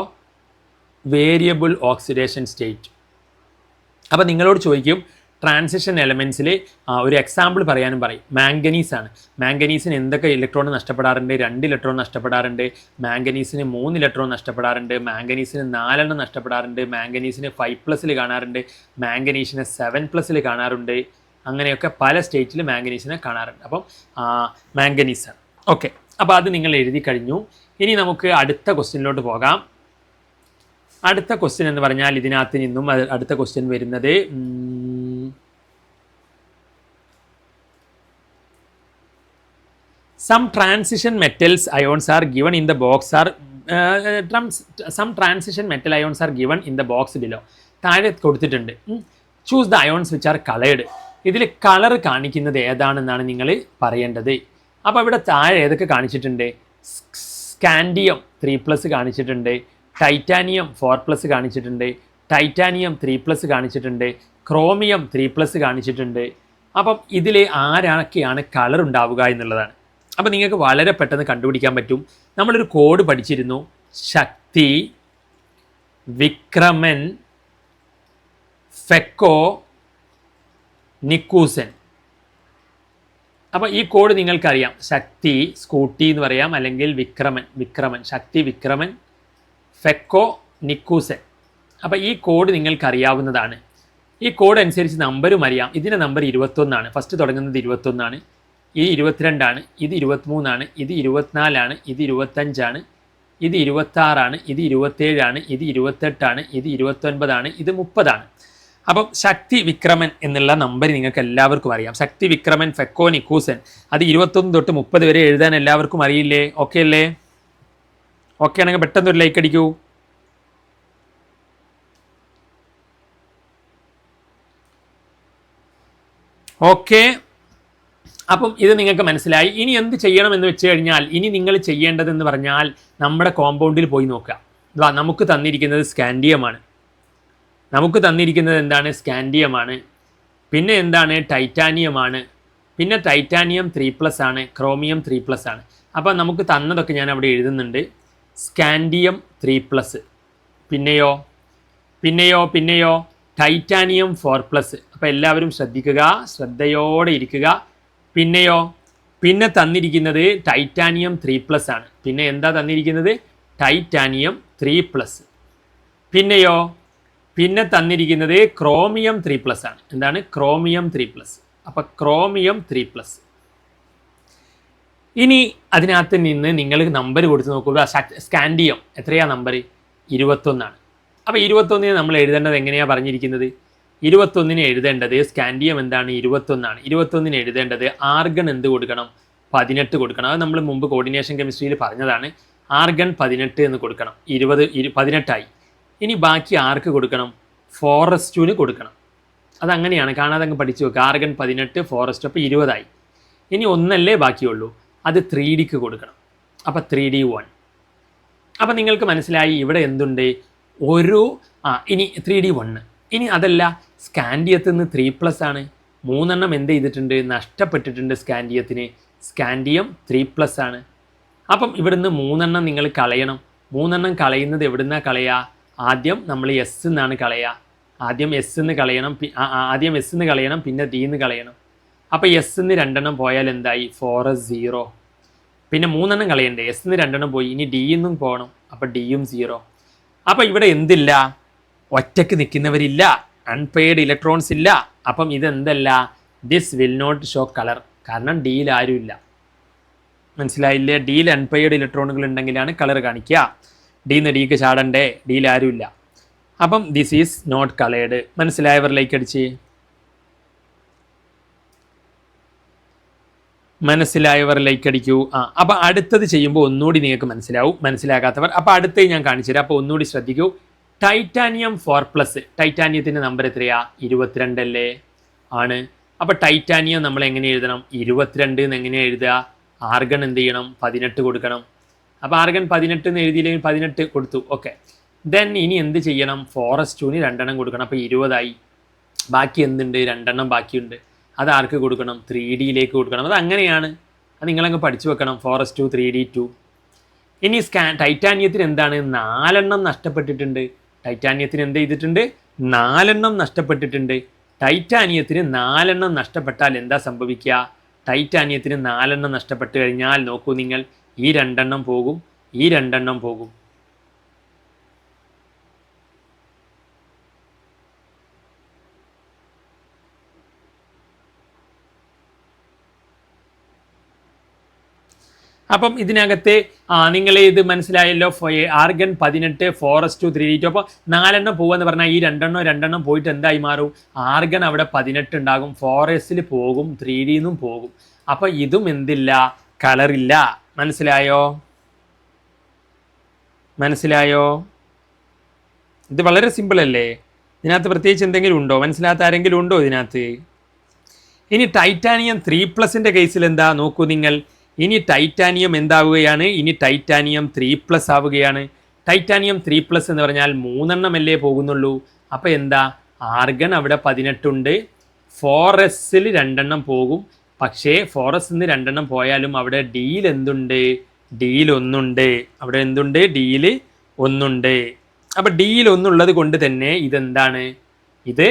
variable oxidation state. അപ്പോൾ നിങ്ങളോട് ചോദിക്കും ട്രാൻസിഷൻ എലമെൻറ്റ്സിൽ ഒരു എക്സാമ്പിൾ പറയാനും പറയും. മാംഗനീസ് ആണ്. മാംഗനീസിന് എന്തൊക്കെ ഇലക്ട്രോൺ നഷ്ടപ്പെടാറുണ്ട്? 2 ഇലക്ട്രോൺ നഷ്ടപ്പെടാറുണ്ട്. മാംഗനീസിന് 3 ഇലക്ട്രോൺ നഷ്ടപ്പെടാറുണ്ട്. മാംഗനീസിന് 4 നഷ്ടപ്പെടാറുണ്ട്. മാംഗനീസിന് 5+ കാണാറുണ്ട്. മാംഗനീസിന് 7+ കാണാറുണ്ട്. അങ്ങനെയൊക്കെ പല സ്റ്റേറ്റിൽ മാംഗനീസിനെ കാണാറുണ്ട്. അപ്പം മാംഗനീസാണ്. ഓക്കെ, അപ്പോൾ അത് നിങ്ങൾ എഴുതി കഴിഞ്ഞു. ഇനി നമുക്ക് അടുത്ത ക്വസ്റ്റ്യനിലോട്ട് പോകാം. അടുത്ത ക്വസ്റ്റ്യൻ എന്ന് പറഞ്ഞാൽ ഇതിനകത്ത് നിന്നും അടുത്ത ക്വസ്റ്റ്യൻ വരുന്നത് some transition metals ions are given in the box are some transition metal ions are given in the box below. താഴെ കൊടുത്തിട്ടുണ്ട്. Choose the ions which are coloured. ഇതിൽ കളർ കാണിക്കുന്നത് ഏതാണെന്നാണ് നിങ്ങൾ പറയേണ്ടത്. അപ്പോൾ ഇവിടെ താഴെ ഏതൊക്കെ കാണിച്ചിട്ടുണ്ട്? സ്കാൻഡിയം 3+ കാണിച്ചിട്ടുണ്ട്, ടൈറ്റാനിയം 4+ കാണിച്ചിട്ടുണ്ട്, ടൈറ്റാനിയം 3+ കാണിച്ചിട്ടുണ്ട്, ക്രോമിയം 3+ കാണിച്ചിട്ടുണ്ട്. അപ്പം ഇതിൽ ആരൊക്കെയാണ് കളർ ഉണ്ടാവുക എന്നുള്ളതാണ്. അപ്പോൾ നിങ്ങൾക്ക് വളരെ പെട്ടെന്ന് കണ്ടുപിടിക്കാൻ പറ്റും. നമ്മളൊരു കോഡ് പഠിച്ചിരുന്നു, ശക്തി, വിക്രമൻ, ഫെക്കോ, നിക്കൂസൻ. അപ്പോൾ ഈ കോഡ് നിങ്ങൾക്കറിയാം. ശക്തി സ്കൂട്ടി എന്ന് പറയാം, അല്ലെങ്കിൽ വിക്രമൻ, ശക്തി, വിക്രമൻ, ഫെക്കോ, നിക്കൂസൻ. അപ്പോൾ ഈ കോഡ് നിങ്ങൾക്കറിയാവുന്നതാണ്. ഈ കോഡ് അനുസരിച്ച് നമ്പരും അറിയാം. ഇതിൻ്റെ നമ്പർ 21 ഫസ്റ്റ് തുടങ്ങുന്നത് 21, ഇത് 22, ഇത് 23, ഇത് 24, ഇത് 25, ഇത് 26, ഇത് 27, ഇത് 28, ഇത് 29, ഇത് 30. അപ്പം ശക്തി വിക്രമൻ എന്നുള്ള നമ്പർ നിങ്ങൾക്ക് എല്ലാവർക്കും അറിയാം. ശക്തി വിക്രമൻ ഫെക്കോ നിക്കൂസൻ അത് 21 തൊട്ട് 30 വരെ എഴുതാൻ എല്ലാവർക്കും അറിയില്ലേ? ഓക്കെ അല്ലേ? ഓക്കെ ആണെങ്കിൽ പെട്ടെന്ന് ഒരു ലൈക്ക് അടിക്കൂ. ഓക്കെ, അപ്പം ഇത് നിങ്ങൾക്ക് മനസ്സിലായി. ഇനി എന്ത് ചെയ്യണമെന്ന് വെച്ച് കഴിഞ്ഞാൽ, ഇനി നിങ്ങൾ ചെയ്യേണ്ടതെന്ന് പറഞ്ഞാൽ നമ്മുടെ കോമ്പൗണ്ടിൽ പോയി നോക്കുക. നമുക്ക് തന്നിരിക്കുന്നത് സ്കാൻഡിയമാണ്. നമുക്ക് തന്നിരിക്കുന്നത് എന്താണ്? സ്കാൻഡിയമാണ്. പിന്നെ എന്താണ്? ടൈറ്റാനിയമാണ്. പിന്നെ ടൈറ്റാനിയം 3+ ആണ്, ക്രോമിയം 3+ ആണ്. അപ്പം നമുക്ക് തന്നതൊക്കെ ഞാൻ അവിടെ എഴുതുന്നുണ്ട്. സ്കാൻഡിയം 3+, പിന്നെയോ ടൈറ്റാനിയം 4+. അപ്പോൾ എല്ലാവരും ശ്രദ്ധിക്കുക, ശ്രദ്ധയോടെ ഇരിക്കുക. പിന്നെ തന്നിരിക്കുന്നത് ടൈറ്റാനിയം 3+ ആണ്. പിന്നെ എന്താ തന്നിരിക്കുന്നത്? ടൈറ്റാനിയം 3+. പിന്നെ തന്നിരിക്കുന്നത് ക്രോമിയം 3+ ആണ്. എന്താണ്? ക്രോമിയം 3+. അപ്പോൾ ക്രോമിയം 3+. ഇനി അതിനകത്ത് നിന്ന് നിങ്ങൾ നമ്പർ കൊടുത്ത് നോക്കുക. സ്കാൻഡിയം എത്രയാണ് നമ്പർ? 21. അപ്പോൾ 21 നമ്മൾ എഴുതേണ്ടത് എങ്ങനെയാണ് പറഞ്ഞിരിക്കുന്നത്? 21 എഴുതേണ്ടത് സ്കാൻഡിയം എന്താണ്? 21. 21 എഴുതേണ്ടത് ആർഗൺ എന്ത് കൊടുക്കണം? 18 കൊടുക്കണം. അത് നമ്മൾ മുമ്പ് കോർഡിനേഷൻ കെമിസ്ട്രിയിൽ പറഞ്ഞതാണ്. ആർഗൺ 18 എന്ന് കൊടുക്കണം. 18ആയി. ഇനി ബാക്കി ആർക്ക് കൊടുക്കണം? ഫോറസ്റ്റിന് കൊടുക്കണം. അതങ്ങനെയാണ്, കാണാതെ അങ്ങ് പഠിച്ചു വെക്കുക. ആർഗൺ 18, ഫോറസ്റ്റ്, അപ്പോൾ 20ആയി. ഇനി ഒന്നല്ലേ ബാക്കിയുള്ളൂ, അത് 3Dക്ക് കൊടുക്കണം. അപ്പോൾ 3D1. അപ്പം നിങ്ങൾക്ക് മനസ്സിലായി ഇവിടെ എന്തുണ്ട്? ഇനി 3D1. ഇനി അതല്ല, സ്കാൻഡിയത്തിൽ നിന്ന് 3+ ആണ്. 3 എന്ത് ചെയ്തിട്ടുണ്ട്? നഷ്ടപ്പെട്ടിട്ടുണ്ട് സ്കാൻഡിയത്തിന്. സ്കാൻഡിയം 3+ ആണ്. അപ്പം ഇവിടുന്ന് 3 നിങ്ങൾ കളയണം. 3 കളയുന്നത് എവിടുന്നാ കളയുക? ആദ്യം നമ്മൾ എസ് എന്നാണ് കളയുക. ആദ്യം എസ് എന്ന് കളയണം, പിന്നെ ഡി എന്ന് കളയണം. അപ്പോൾ എസ് എന്ന് 2 പോയാൽ എന്തായി? 4s0. പിന്നെ 3 കളയണ്ടേ? എസ് എന്ന് 2 പോയി, ഇനി ഡി എന്നും പോകണം. അപ്പോൾ ഡിയും 0. അപ്പോൾ ഇവിടെ എന്തില്ല? ഒറ്റക്ക് നിൽക്കുന്നവരില്ല, അൺപെയ്ഡ് ഇലക്ട്രോൺസ് ഇല്ല. അപ്പം ഇതെന്തല്ല? This will not show colour. കാരണം ഡിയിൽ ആരുമില്ല. മനസ്സിലായില്ലേ? ഡിയിൽ അൺപെയ്ഡ് ഇലക്ട്രോണുകൾ ഉണ്ടെങ്കിലാണ് കളർ കാണിക്കുക. ഡിന്ന് ഡിക്ക് ചാടണ്ടേ? ഡിയിൽ ആരുമില്ല. അപ്പം ദിസ് ഈസ് നോട്ട് കളേർഡ്. മനസ്സിലായവർ ലൈക്ക് അടിച്ച്. മനസ്സിലായവർ ലൈക്ക് അടിക്കൂ. അപ്പോൾ അടുത്തത് ചെയ്യുമ്പോൾ ഒന്നുകൂടി നിങ്ങൾക്ക് മനസ്സിലാവും. മനസ്സിലാകാത്തവർ അപ്പോൾ അടുത്തത് ഞാൻ കാണിച്ചു തരാം. അപ്പോൾ ഒന്നുകൂടി ശ്രദ്ധിക്കൂ. ടൈറ്റാനിയം 4+, ടൈറ്റാനിയത്തിൻ്റെ നമ്പർ എത്രയാ? 22 അല്ലേ? ആണ്. അപ്പോൾ ടൈറ്റാനിയം നമ്മൾ എങ്ങനെ എഴുതണം? 22 എന്ന് എങ്ങനെയാണ് എഴുതുക? ആർഗൺ എന്ത് ചെയ്യണം? 18 കൊടുക്കണം. അപ്പോൾ ആർഗൺ 18 എന്ന് എഴുതിയില്ലെങ്കിൽ 18 കൊടുത്തു. ഓക്കെ. ദെൻ ഇനി എന്ത് ചെയ്യണം? 4s2 2 കൊടുക്കണം. അപ്പോൾ 20 ബാക്കി എന്തുണ്ട്? 2 ബാക്കിയുണ്ട്. അത് ആർക്ക് കൊടുക്കണം? 3Dയിലേക്ക് കൊടുക്കണം. അത് അങ്ങനെയാണ്. അത് നിങ്ങളങ്ങ് പഠിച്ചു വെക്കണം. 4s2 3D2. ഇനി ടൈറ്റാനിയത്തിന് എന്താണ്? 4 നഷ്ടപ്പെട്ടിട്ടുണ്ട്. ടൈറ്റാനിയത്തിന് എന്ത് ചെയ്തിട്ടുണ്ട്? 4 നഷ്ടപ്പെട്ടിട്ടുണ്ട്. ടൈറ്റാനിയത്തിന് 4 നഷ്ടപ്പെട്ടാൽ എന്താ സംഭവിക്കുക? ടൈറ്റാനിയത്തിന് 4 നഷ്ടപ്പെട്ട് കഴിഞ്ഞാൽ നോക്കൂ നിങ്ങൾ, ഈ 2 പോകും, ഈ 2 പോകും. അപ്പം ഇതിനകത്ത് നിങ്ങൾ ഇത് മനസ്സിലായല്ലോ. Argon 18, 4s2 3D2. അപ്പോൾ 4 പോകുമെന്ന് പറഞ്ഞാൽ ഈ 2 പോയിട്ട് എന്തായി മാറും? ആർഗൺ അവിടെ 18 ഉണ്ടാകും, 4s പോകും, 3Dന്നും പോകും. അപ്പോൾ ഇതും എന്തില്ല? കളറില്ല. മനസ്സിലായോ? ഇത് വളരെ സിമ്പിൾ അല്ലേ? ഇതിനകത്ത് പ്രത്യേകിച്ച് എന്തെങ്കിലും ഉണ്ടോ? മനസ്സിലാത്ത ആരെങ്കിലും ഉണ്ടോ ഇതിനകത്ത്? ഇനി ടൈറ്റാനിയം 3+ൻ്റെ കേസിൽ എന്താ നോക്കൂ നിങ്ങൾ. ഇനി ടൈറ്റാനിയം എന്താവുകയാണ്? ഇനി ടൈറ്റാനിയം 3+ ആവുകയാണ്. ടൈറ്റാനിയം 3+ എന്ന് പറഞ്ഞാൽ 3 അല്ലേ പോകുന്നുള്ളൂ. അപ്പോൾ എന്താ? ആർഗൺ അവിടെ 18 ഉണ്ട്, 4s 2 പോകും. പക്ഷേ 4s 2 പോയാലും അവിടെ ഡിയിൽ എന്തുണ്ട്? ഡിയിൽ 1 ഉണ്ട്. അവിടെ എന്തുണ്ട്? ഡിയിൽ 1 ഉണ്ട്. അപ്പോൾ ഡിയിൽ 1 ഉള്ളത് കൊണ്ട് തന്നെ ഇതെന്താണ്? ഇത്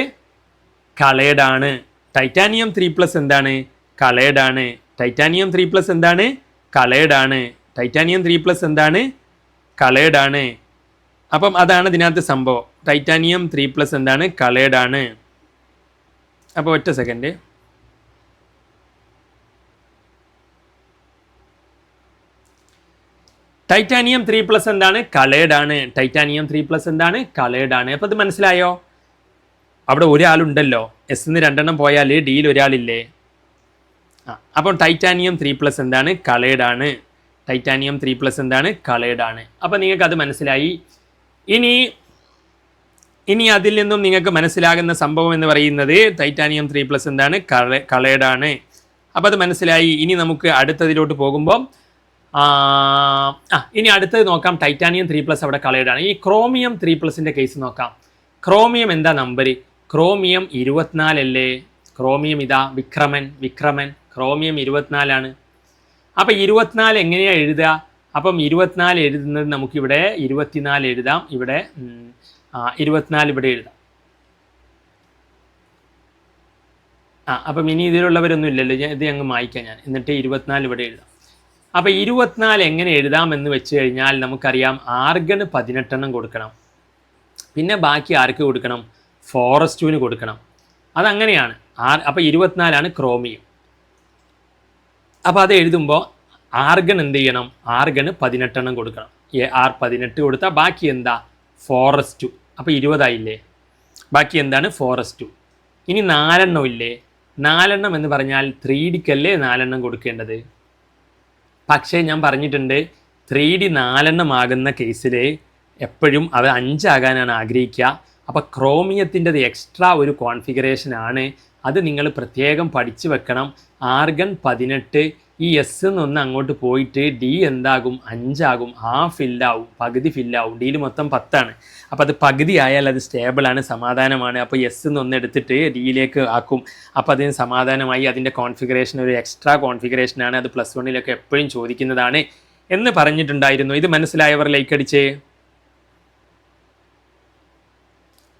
കളേഡാണ്. ടൈറ്റാനിയം 3+ എന്താണ്? കളേഡാണ്. ടൈറ്റാനിയം 3+ എന്താണ്? കളേഡാണ്. ടൈറ്റാനിയം 3+ എന്താണ്? കളേഡാണ്. അപ്പം അതാണ് ഇതിനകത്ത് സംഭവം. ടൈറ്റാനിയം 3+ എന്താണ്? കളേഡാണ്. അപ്പോൾ ഒറ്റ സെക്കൻഡ്. ടൈറ്റാനിയം 3+ എന്താണ്? കളേഡാണ്. ടൈറ്റാനിയം 3+ എന്താണ്? കളേഡാണ്. അപ്പോൾ ഇത് മനസ്സിലായോ? അവിടെ ഒരാളുണ്ടല്ലോ. എസ് നിന്ന് 2 പോയാൽ ഡിയിൽ ഒരാളില്ലേ? അപ്പം ടൈറ്റാനിയം 3+ എന്താണ്? കളേഡാണ്. ടൈറ്റാനിയം 3+ എന്താണ്? കളേഡാണ്. അപ്പോൾ നിങ്ങൾക്ക് അത് മനസ്സിലായി. ഇനി അതിൽ നിന്നും നിങ്ങൾക്ക് മനസ്സിലാകുന്ന സംഭവം എന്ന് പറയുന്നത് ടൈറ്റാനിയം 3+ എന്താണ്? കളേഡാണ്. അപ്പോൾ അത് മനസ്സിലായി. ഇനി നമുക്ക് അടുത്തതിലോട്ട് പോകുമ്പോൾ ഇനി അടുത്തത് നോക്കാം. ടൈറ്റാനിയം 3+ അവിടെ കളേഡാണ്. ഈ ക്രോമിയം 3+ൻ്റെ കേസ് നോക്കാം. ക്രോമിയം എന്താ നമ്പർ? ക്രോമിയം 24 അല്ലേ? ക്രോമിയം ഇതാ വിക്രമൻ ക്രോമിയം 24 അപ്പോൾ 24 എങ്ങനെയാണ് എഴുതുക? അപ്പം 24 എഴുതുന്നത് നമുക്കിവിടെ 24 എഴുതാം. ഇവിടെ 24 ഇവിടെ എഴുതാം. അപ്പം ഇനി ഇതിലുള്ളവരൊന്നും ഇല്ലല്ലോ. ഇത് അങ്ങ് മായ്ക്കാം ഞാൻ. എന്നിട്ട് 24 ഇവിടെ എഴുതാം. അപ്പോൾ 24 എങ്ങനെ എഴുതാമെന്ന് വെച്ച് കഴിഞ്ഞാൽ നമുക്കറിയാം ആർഗണ് 18 കൊടുക്കണം. പിന്നെ ബാക്കി ആർക്ക് കൊടുക്കണം? 4s2 കൊടുക്കണം. അതങ്ങനെയാണ്. അപ്പോൾ 24 ക്രോമിയം. അപ്പോൾ അത് എഴുതുമ്പോൾ ആർഗൺ എന്ത് ചെയ്യണം? ആർഗണ് 18 കൊടുക്കണം. R18 കൊടുത്താൽ ബാക്കി എന്താ? 4s2. അപ്പോൾ 20 ബാക്കി എന്താണ്? 4s2. ഇനി 4 ഇല്ലേ? 4 എന്ന് പറഞ്ഞാൽ 3Dക്കല്ലേ 4 കൊടുക്കേണ്ടത്. പക്ഷേ ഞാൻ പറഞ്ഞിട്ടുണ്ട് 3D 4 ആകുന്ന കേസിൽ എപ്പോഴും അത് 5 ആകാനാണ് ആഗ്രഹിക്കുക. അപ്പോൾ ക്രോമിയത്തിൻ്റെത് എക്സ്ട്രാ ഒരു കോൺഫിഗറേഷനാണ്. അത് നിങ്ങൾ പ്രത്യേകം പഠിച്ചു വെക്കണം. ആർഗൺ 18, ഈ എസ് എന്നൊന്ന് അങ്ങോട്ട് പോയിട്ട് ഡി എന്താകും? 5 ആകും. ഫില്ലാവും, പകുതി ഫില്ലാവും. ഡിയിൽ മൊത്തം 10 അപ്പോൾ അത് പകുതി ആയാൽ അത് സ്റ്റേബിളാണ്, സമാധാനമാണ്. അപ്പോൾ എസ് എന്നൊന്ന് എടുത്തിട്ട് ഡിയിലേക്ക് ആക്കും. അപ്പോൾ അതിന് സമാധാനമായി. അതിൻ്റെ കോൺഫിഗറേഷൻ ഒരു എക്സ്ട്രാ കോൺഫിഗറേഷനാണ്. അത് +1 എപ്പോഴും ചോദിക്കുന്നതാണ് എന്ന് പറഞ്ഞിട്ടുണ്ടായിരുന്നു. ഇത് മനസ്സിലായവർ ലൈക്ക് അടിച്ചേ.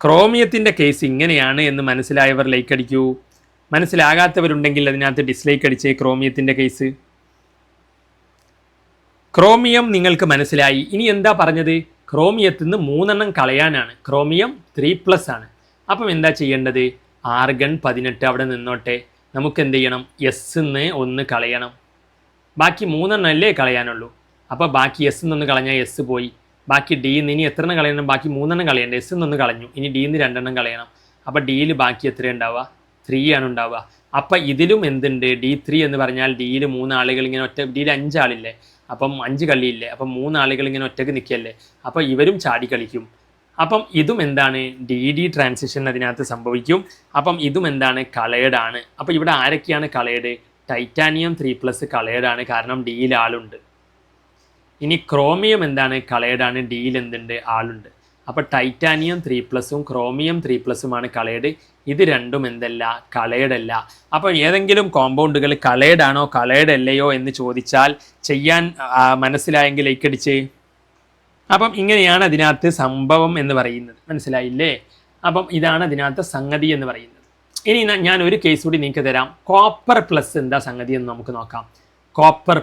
ക്രോമിയത്തിൻ്റെ കേസ് ഇങ്ങനെയാണ് എന്ന് മനസ്സിലായവർ ലൈക്ക് അടിക്കൂ. മനസ്സിലാകാത്തവരുണ്ടെങ്കിൽ അതിനകത്ത് ഡിസ്ലൈക്ക് അടിച്ചേ. ക്രോമിയത്തിൻ്റെ കേസ്, ക്രോമിയം നിങ്ങൾക്ക് മനസ്സിലായി. ഇനി എന്താ പറഞ്ഞത്? ക്രോമിയത്തിൽ നിന്ന് 3 കളയാനാണ്. ക്രോമിയം 3+ ആണ്. അപ്പം എന്താ ചെയ്യേണ്ടത്? ആർഗൺ 18 അവിടെ നിന്നോട്ടെ. നമുക്ക് എന്ത് ചെയ്യണം? എസ് ന്ന് 1 കളയണം. ബാക്കി 3 അല്ലേ കളയാനുള്ളൂ. അപ്പോൾ ബാക്കി എസ് നിന്ന് കളഞ്ഞാൽ എസ് പോയി. ബാക്കി ഡിയിൽ നിന്ന് ഇനി എത്ര കളയണം? ബാക്കി 3 കളയണ്ടേ? എസ് നിന്ന് കളഞ്ഞു. ഇനി ഡിയിൽ നിന്ന് 2 കളയണം. അപ്പോൾ ഡിയിൽ ബാക്കി എത്ര ഉണ്ടാവുക? 3 ആണ് ഉണ്ടാവുക. അപ്പം ഇതിലും എന്തുണ്ട്? D3 എന്ന് പറഞ്ഞാൽ ഡിയിൽ 3 ആളുകൾ ഇങ്ങനെ ഒറ്റ, ഡിയിൽ 5 ആളില്ലേ? അപ്പം 5 കളിയില്ലേ? അപ്പം 3 ആളുകൾ ഇങ്ങനെ ഒറ്റയ്ക്ക് നിൽക്കുകയല്ലേ? അപ്പോൾ ഇവരും ചാടി കളിക്കും. അപ്പം ഇതും എന്താണ് ഡി ഡി ട്രാൻസിഷൻ അതിനകത്ത് സംഭവിക്കും. അപ്പം ഇതും എന്താണ് കളേർഡാണ്. അപ്പോൾ ഇവിടെ ആരൊക്കെയാണ് കളേർഡ്? ടൈറ്റാനിയം 3+ കളേർഡാണ്, കാരണം ഡിയിൽ ആളുണ്ട്. ഇനി ക്രോമിയം എന്താണ് കളേർഡാണ്, ഡിയിൽ എന്തുണ്ട് ആളുണ്ട്. അപ്പോൾ ടൈറ്റാനിയം 3+ഉം ക്രോമിയം 3+ഉമാണ് കളേർഡ്. ഇത് രണ്ടും എന്തല്ല കളേർഡ് അല്ല. അപ്പോൾ ഏതെങ്കിലും കോമ്പൗണ്ടുകൾ കളേർഡ് ആണോ കളേർഡ് അല്ലയോ എന്ന് ചോദിച്ചാൽ ചെയ്യാൻ മനസ്സിലായെങ്കിൽ ലൈക്ക് അടിച്ച്. അപ്പം ഇങ്ങനെയാണ് അതിനകത്ത് സംഭവം എന്ന് പറയുന്നത്, മനസ്സിലായില്ലേ? അപ്പം ഇതാണ് അതിനകത്ത് സംഗതി എന്ന് പറയുന്നത്. ഇനി ഞാൻ ഒരു കേസ് കൂടി നിങ്ങൾക്ക് തരാം. കോപ്പർ പ്ലസ് എന്താ സംഗതി എന്ന് നമുക്ക് നോക്കാം. കോപ്പർ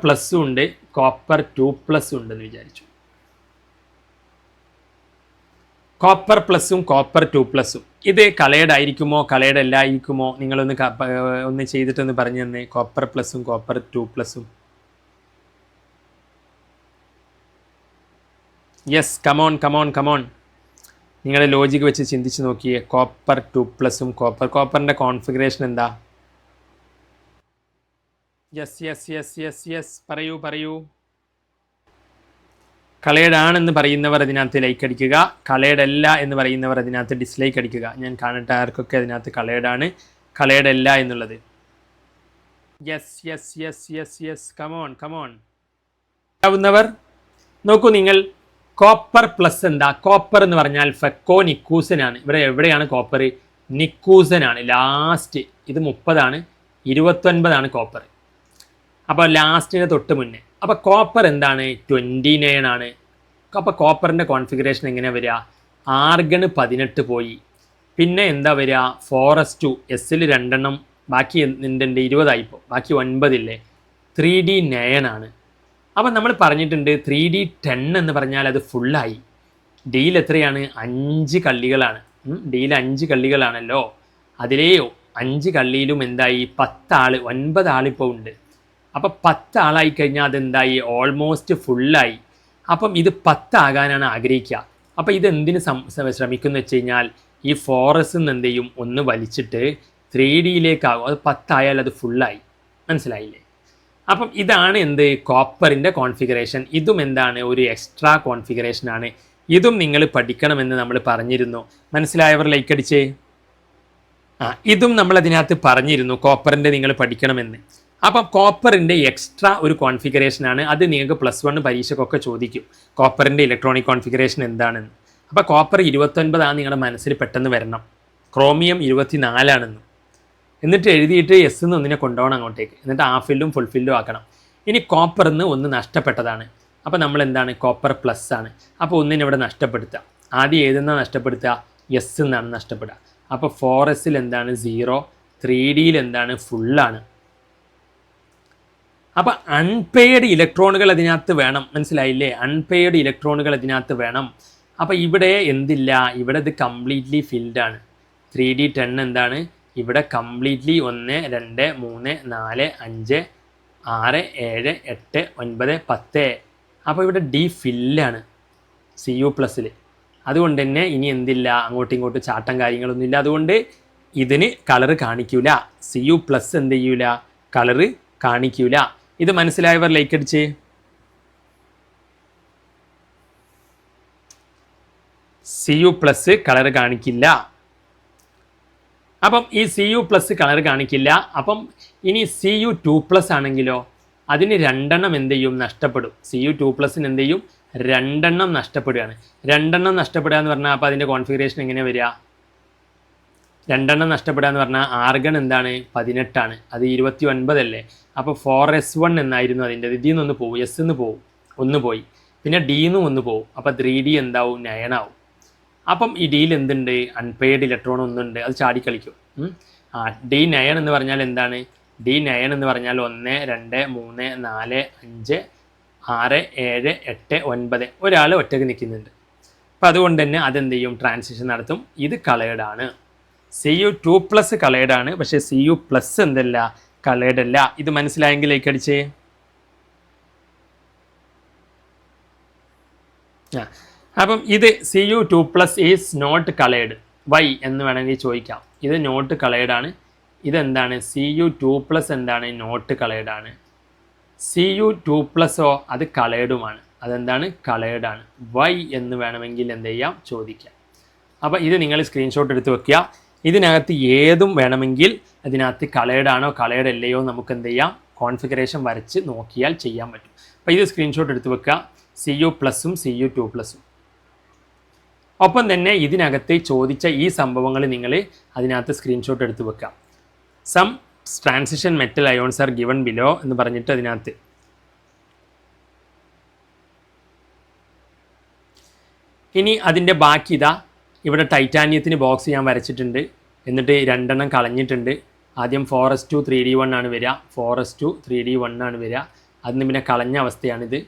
പ്ലസ്സും ഉണ്ട്, കോപ്പർ 2+ ഉണ്ടെന്ന് വിചാരിച്ചു. കോപ്പർ പ്ലസും കോപ്പർ 2+ഉം ഇത് കളേർഡ് ആയിരിക്കുമോ കളേർഡ് അല്ലായിരിക്കുമോ? ഒന്ന് ചെയ്തിട്ടൊന്ന് പറഞ്ഞു തന്നെ. കോപ്പർ പ്ലസും കോപ്പർ 2+ഉം. Yes, come on. നിങ്ങളുടെ ലോജിക്ക് വെച്ച് ചിന്തിച്ച് നോക്കിയേ. കോപ്പർ 2+ഉം കോപ്പറിൻ്റെ കോൺഫിഗറേഷൻ എന്താ? യെസ്, പറയൂ. കളേർഡ് ആണെന്ന് പറയുന്നവർ അതിനകത്ത് ലൈക്ക് അടിക്കുക, കളേർഡ് അല്ല എന്ന് പറയുന്നവർ അതിനകത്ത് ഡിസ്ലൈക്ക് അടിക്കുക. ഞാൻ കാണട്ടെ ആർക്കൊക്കെ അതിനകത്ത് കളേർഡ് ആണ്, കളേർഡ് അല്ല എന്നുള്ളത്. Yes, come on. ആവുന്നവർ നോക്കൂ നിങ്ങൾ. കോപ്പർ പ്ലസ് എന്താ? കോപ്പർ എന്ന് പറഞ്ഞാൽ ഫെക്കോ നിക്കൂസനാണ്. ഇവിടെ എവിടെയാണ് കോപ്പർ? നിക്കൂസനാണ് ലാസ്റ്റ്. ഇത് 30 29 കോപ്പർ. അപ്പോൾ ലാസ്റ്റിന് തൊട്ട് മുന്നേ. അപ്പോൾ കോപ്പർ എന്താണ്? 29 അപ്പോൾ കോപ്പറിൻ്റെ കോൺഫിഗറേഷൻ എങ്ങനെയാണ് വരിക? ആർഗൺ 18 പോയി, പിന്നെ എന്താ വരിക? 4s2, എസ്സിൽ 2 ബാക്കി എന്തുണ്ട്? 20 ബാക്കി 9 3d9 അപ്പം നമ്മൾ പറഞ്ഞിട്ടുണ്ട് 3d10 എന്ന് പറഞ്ഞാൽ അത് ഫുള്ളായി. ഡിയിൽ എത്രയാണ്? 5 കള്ളികളാണ്. ഡിയിൽ 5 കള്ളികളാണല്ലോ. അതിലേ 5 കള്ളിയിലും എന്തായി? 10 ആൾ, 9 ആളിപ്പോൾ ഉണ്ട്. അപ്പോൾ 10 ആളായി കഴിഞ്ഞാൽ അതെന്തായി? ഓൾമോസ്റ്റ് ഫുള്ളായി. അപ്പം ഇത് 10 ആകാനാണ് ആഗ്രഹിക്കുക. അപ്പോൾ ഇത് എന്തിന് ശ്രമിക്കുന്നു വെച്ച് കഴിഞ്ഞാൽ ഈ 4s എന്ത് ചെയ്യും? ഒന്ന് വലിച്ചിട്ട് 3dയിലേക്കാകും. അത് 10 ആയാൽ അത് ഫുള്ളായി. മനസ്സിലായില്ലേ? അപ്പം ഇതാണ് എന്ത്? കോപ്പറിൻ്റെ കോൺഫിഗറേഷൻ. ഇതും എന്താണ്? ഒരു എക്സ്ട്രാ കോൺഫിഗറേഷനാണ്. ഇതും നിങ്ങൾ പഠിക്കണമെന്ന് നമ്മൾ പറഞ്ഞിരുന്നു. മനസ്സിലായവർ ലൈക്ക് അടിച്ചേ. ഇതും നമ്മൾ അതിനകത്ത് പറഞ്ഞിരുന്നു, കോപ്പറിൻ്റെ നിങ്ങൾ പഠിക്കണമെന്ന്. അപ്പം കോപ്പറിൻ്റെ എക്സ്ട്രാ ഒരു കോൺഫിഗറേഷനാണ്. അത് നിങ്ങൾക്ക് +1 പരീക്ഷയ്ക്കൊക്കെ ചോദിക്കും, കോപ്പറിൻ്റെ ഇലക്ട്രോണിക് കോൺഫിഗറേഷൻ എന്താണെന്ന്. അപ്പോൾ കോപ്പർ 29 നിങ്ങളുടെ മനസ്സിൽ പെട്ടെന്ന് വരണം. ക്രോമിയം 24 എന്നിട്ട് എഴുതിയിട്ട് എസ് എന്ന് ഒന്നിനെ കൊണ്ടുപോകണം അങ്ങോട്ടേക്ക്. എന്നിട്ട് ഹാഫ് ഫുൾ ഫില്ലും ആക്കണം. ഇനി കോപ്പറിന്ന് ഒന്ന് നഷ്ടപ്പെട്ടതാണ്. അപ്പോൾ നമ്മൾ എന്താണ്? കോപ്പർ പ്ലസ് ആണ്. അപ്പോൾ ഒന്നിനെ ഇവിടെ നഷ്ടപ്പെടുത്തുക. ആദ്യം ഏതെന്നാണ് നഷ്ടപ്പെടുത്തുക? എസ് എന്നാണ് നഷ്ടപ്പെടുക. അപ്പോൾ 4s എന്താണ്? 0, 3dയിൽ എന്താണ്? ഫുള്ളാണ്. അപ്പോൾ അൺപെയ്ഡ് ഇലക്ട്രോണുകൾ അതിനകത്ത് വേണം. മനസ്സിലായില്ലേ? അൺപെയ്ഡ് ഇലക്ട്രോണുകൾ അതിനകത്ത് വേണം. അപ്പോൾ ഇവിടെ എന്തില്ല? ഇവിടെ ഇത് കംപ്ലീറ്റ്ലി ഫിൽഡാണ്. 3d10 എന്താണ്? ഇവിടെ കംപ്ലീറ്റ്ലി 1 2 3 4 5 6 7 8 9 10. അപ്പോൾ ഇവിടെ ഡി ഫില്ലാണ് Cu+ൽ. അതുകൊണ്ട് തന്നെ ഇനി എന്തില്ല? അങ്ങോട്ടും ഇങ്ങോട്ടും ചാട്ടം കാര്യങ്ങളൊന്നുമില്ല. അതുകൊണ്ട് ഇതിന് കളറ് കാണിക്കൂല. Cu+ എന്ത് ചെയ്യൂല? കളറ് കാണിക്കൂല. ഇത് മനസ്സിലായവർ ലൈക്ക് അടിച്ച്. Cu+ കളറ് കാണിക്കില്ല. അപ്പം ഈ Cu+ കളർ കാണിക്കില്ല. അപ്പം ഇനി Cu2+ ആണെങ്കിലോ അതിന് 2 എന്ത് ചെയ്യും? നഷ്ടപ്പെടും. Cu2+ എന്ത് ചെയ്യും? 2 നഷ്ടപ്പെടുകയാണ്. 2 നഷ്ടപ്പെടുക എന്ന് പറഞ്ഞാൽ അപ്പോൾ അതിൻ്റെ കോൺഫിഗറേഷൻ എങ്ങനെ വരിക? 2 നഷ്ടപ്പെടുക എന്ന് പറഞ്ഞാൽ ആർഗൺ എന്താണ്? 18 അത് 29 അപ്പോൾ 4s1 എന്നായിരുന്നു അതിൻ്റെ. ഇതിൽ നിന്നൊന്ന് പോകും, എസ് എന്ന് പോകും, 1 പോയി, പിന്നെ ഡിന്നും 1 പോകും. അപ്പോൾ 3d എന്താവും? 9 ആവും. അപ്പം ഈ ഡിയിൽ എന്തുണ്ട്? അൺപെയ്ഡ് ഇലക്ട്രോൺ ഒന്നുണ്ട്, അത് ചാടിക്കളിക്കും. D9 എന്ന് പറഞ്ഞാൽ എന്താണ്? D9 എന്ന് പറഞ്ഞാൽ 1 2 3 4 5 6 7 8 9 ഒരാൾ ഒറ്റയ്ക്ക് നിൽക്കുന്നുണ്ട്. അപ്പം അതുകൊണ്ട് തന്നെ അതെന്ത് ചെയ്യും? ട്രാൻസിഷൻ നടത്തും. ഇത് കളേർഡ് ആണ്. Cu2+ കളേർഡ് ആണ്, പക്ഷേ Cu+ എന്തല്ല? കളേർഡ് അല്ല. ഇത് മനസ്സിലായെങ്കിൽ ലൈക്ക് അടിച്ചേ. അപ്പം ഇത് Cu2+ is not coloured. Y എന്ന് വേണമെങ്കിൽ ചോദിക്കാം. ഇത് നോട്ട് കളേർഡ് ആണ്. ഇതെന്താണ്? Cu2+ എന്താണ്? നോട്ട് കളേർഡ് ആണ്. Cu2+ഓ അത് കളേർഡുമാണ്. അതെന്താണ്? കളേർഡ് ആണ്. വൈ എന്ന് വേണമെങ്കിൽ എന്ത് ചെയ്യാം? ചോദിക്കാം. അപ്പോൾ ഇത് നിങ്ങൾ സ്ക്രീൻഷോട്ട് എടുത്ത് വെക്കുക. ഇതിനകത്ത് ഏതും വേണമെങ്കിൽ അതിനകത്ത് കളേർഡ് ആണോ കളേർഡ് അല്ലയോ നമുക്ക് എന്ത് ചെയ്യാം? കോൺഫിഗറേഷൻ വരച്ച് നോക്കിയാൽ ചെയ്യാൻ പറ്റും. അപ്പോൾ ഇത് സ്ക്രീൻഷോട്ട് എടുത്ത് വെക്കുക. CU+ഉം CU2+ഉം. ഒപ്പം തന്നെ ഇതിനകത്ത് ചോദിച്ച ഈ സംഭവങ്ങൾ നിങ്ങൾ അതിനകത്ത് സ്ക്രീൻഷോട്ട് എടുത്ത് വെക്കുക. Some transition metal ions are given below എന്ന് പറഞ്ഞിട്ട് അതിനകത്ത് ഇനി അതിൻ്റെ ബാക്കി ഇതാ ഇവിടെ ടൈറ്റാനിയത്തിന് ബോക്സ് ഞാൻ വരച്ചിട്ടുണ്ട്. എന്നിട്ട് 2 എണ്ണം കളഞ്ഞിട്ടുണ്ട്. ആദ്യം 4s2 3d1 ആണ് വരിക. 4s2 3d1 ആണ് വരിക. അതിന് പിന്നെ കളഞ്ഞ അവസ്ഥയാണിത്.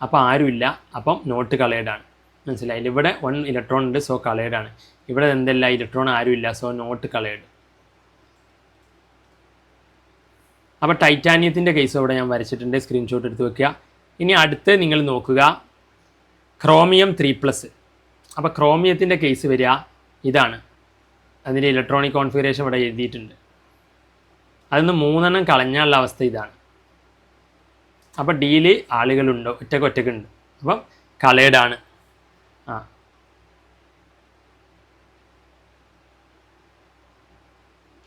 അപ്പോൾ ആരുമില്ല. അപ്പം നോട്ട് കളേർഡാണ്. മനസ്സിലായില്ല? ഇവിടെ 1 ഇലക്ട്രോൺ ഉണ്ട്, സോ കളേർഡാണ്. ഇവിടെ എന്തല്ല ഇലക്ട്രോൺ ആരുമില്ല, സോ നോട്ട് കളേർഡ്. അപ്പോൾ ടൈറ്റാനിയത്തിൻ്റെ കേസ് ഇവിടെ ഞാൻ വരച്ചിട്ടുണ്ട്. സ്ക്രീൻഷോട്ട് എടുത്ത് വെക്കുക. ഇനി അടുത്ത് നിങ്ങൾ നോക്കുക ക്രോമിയം 3+. അപ്പോൾ ക്രോമിയത്തിൻ്റെ കേസ് വരിക ഇതാണ്. അതിൻ്റെ ഇലക്ട്രോണിക് കോൺഫിഗറേഷൻ ഇവിടെ എഴുതിയിട്ടുണ്ട്. അതിന്ന് 3 എണ്ണം കളഞ്ഞാലുള്ള അവസ്ഥ ഇതാണ്. അപ്പോൾ ഡിയിൽ ആളുകളുണ്ടോ? ഒറ്റക്കുണ്ട്. അപ്പം കളേർഡാണ്.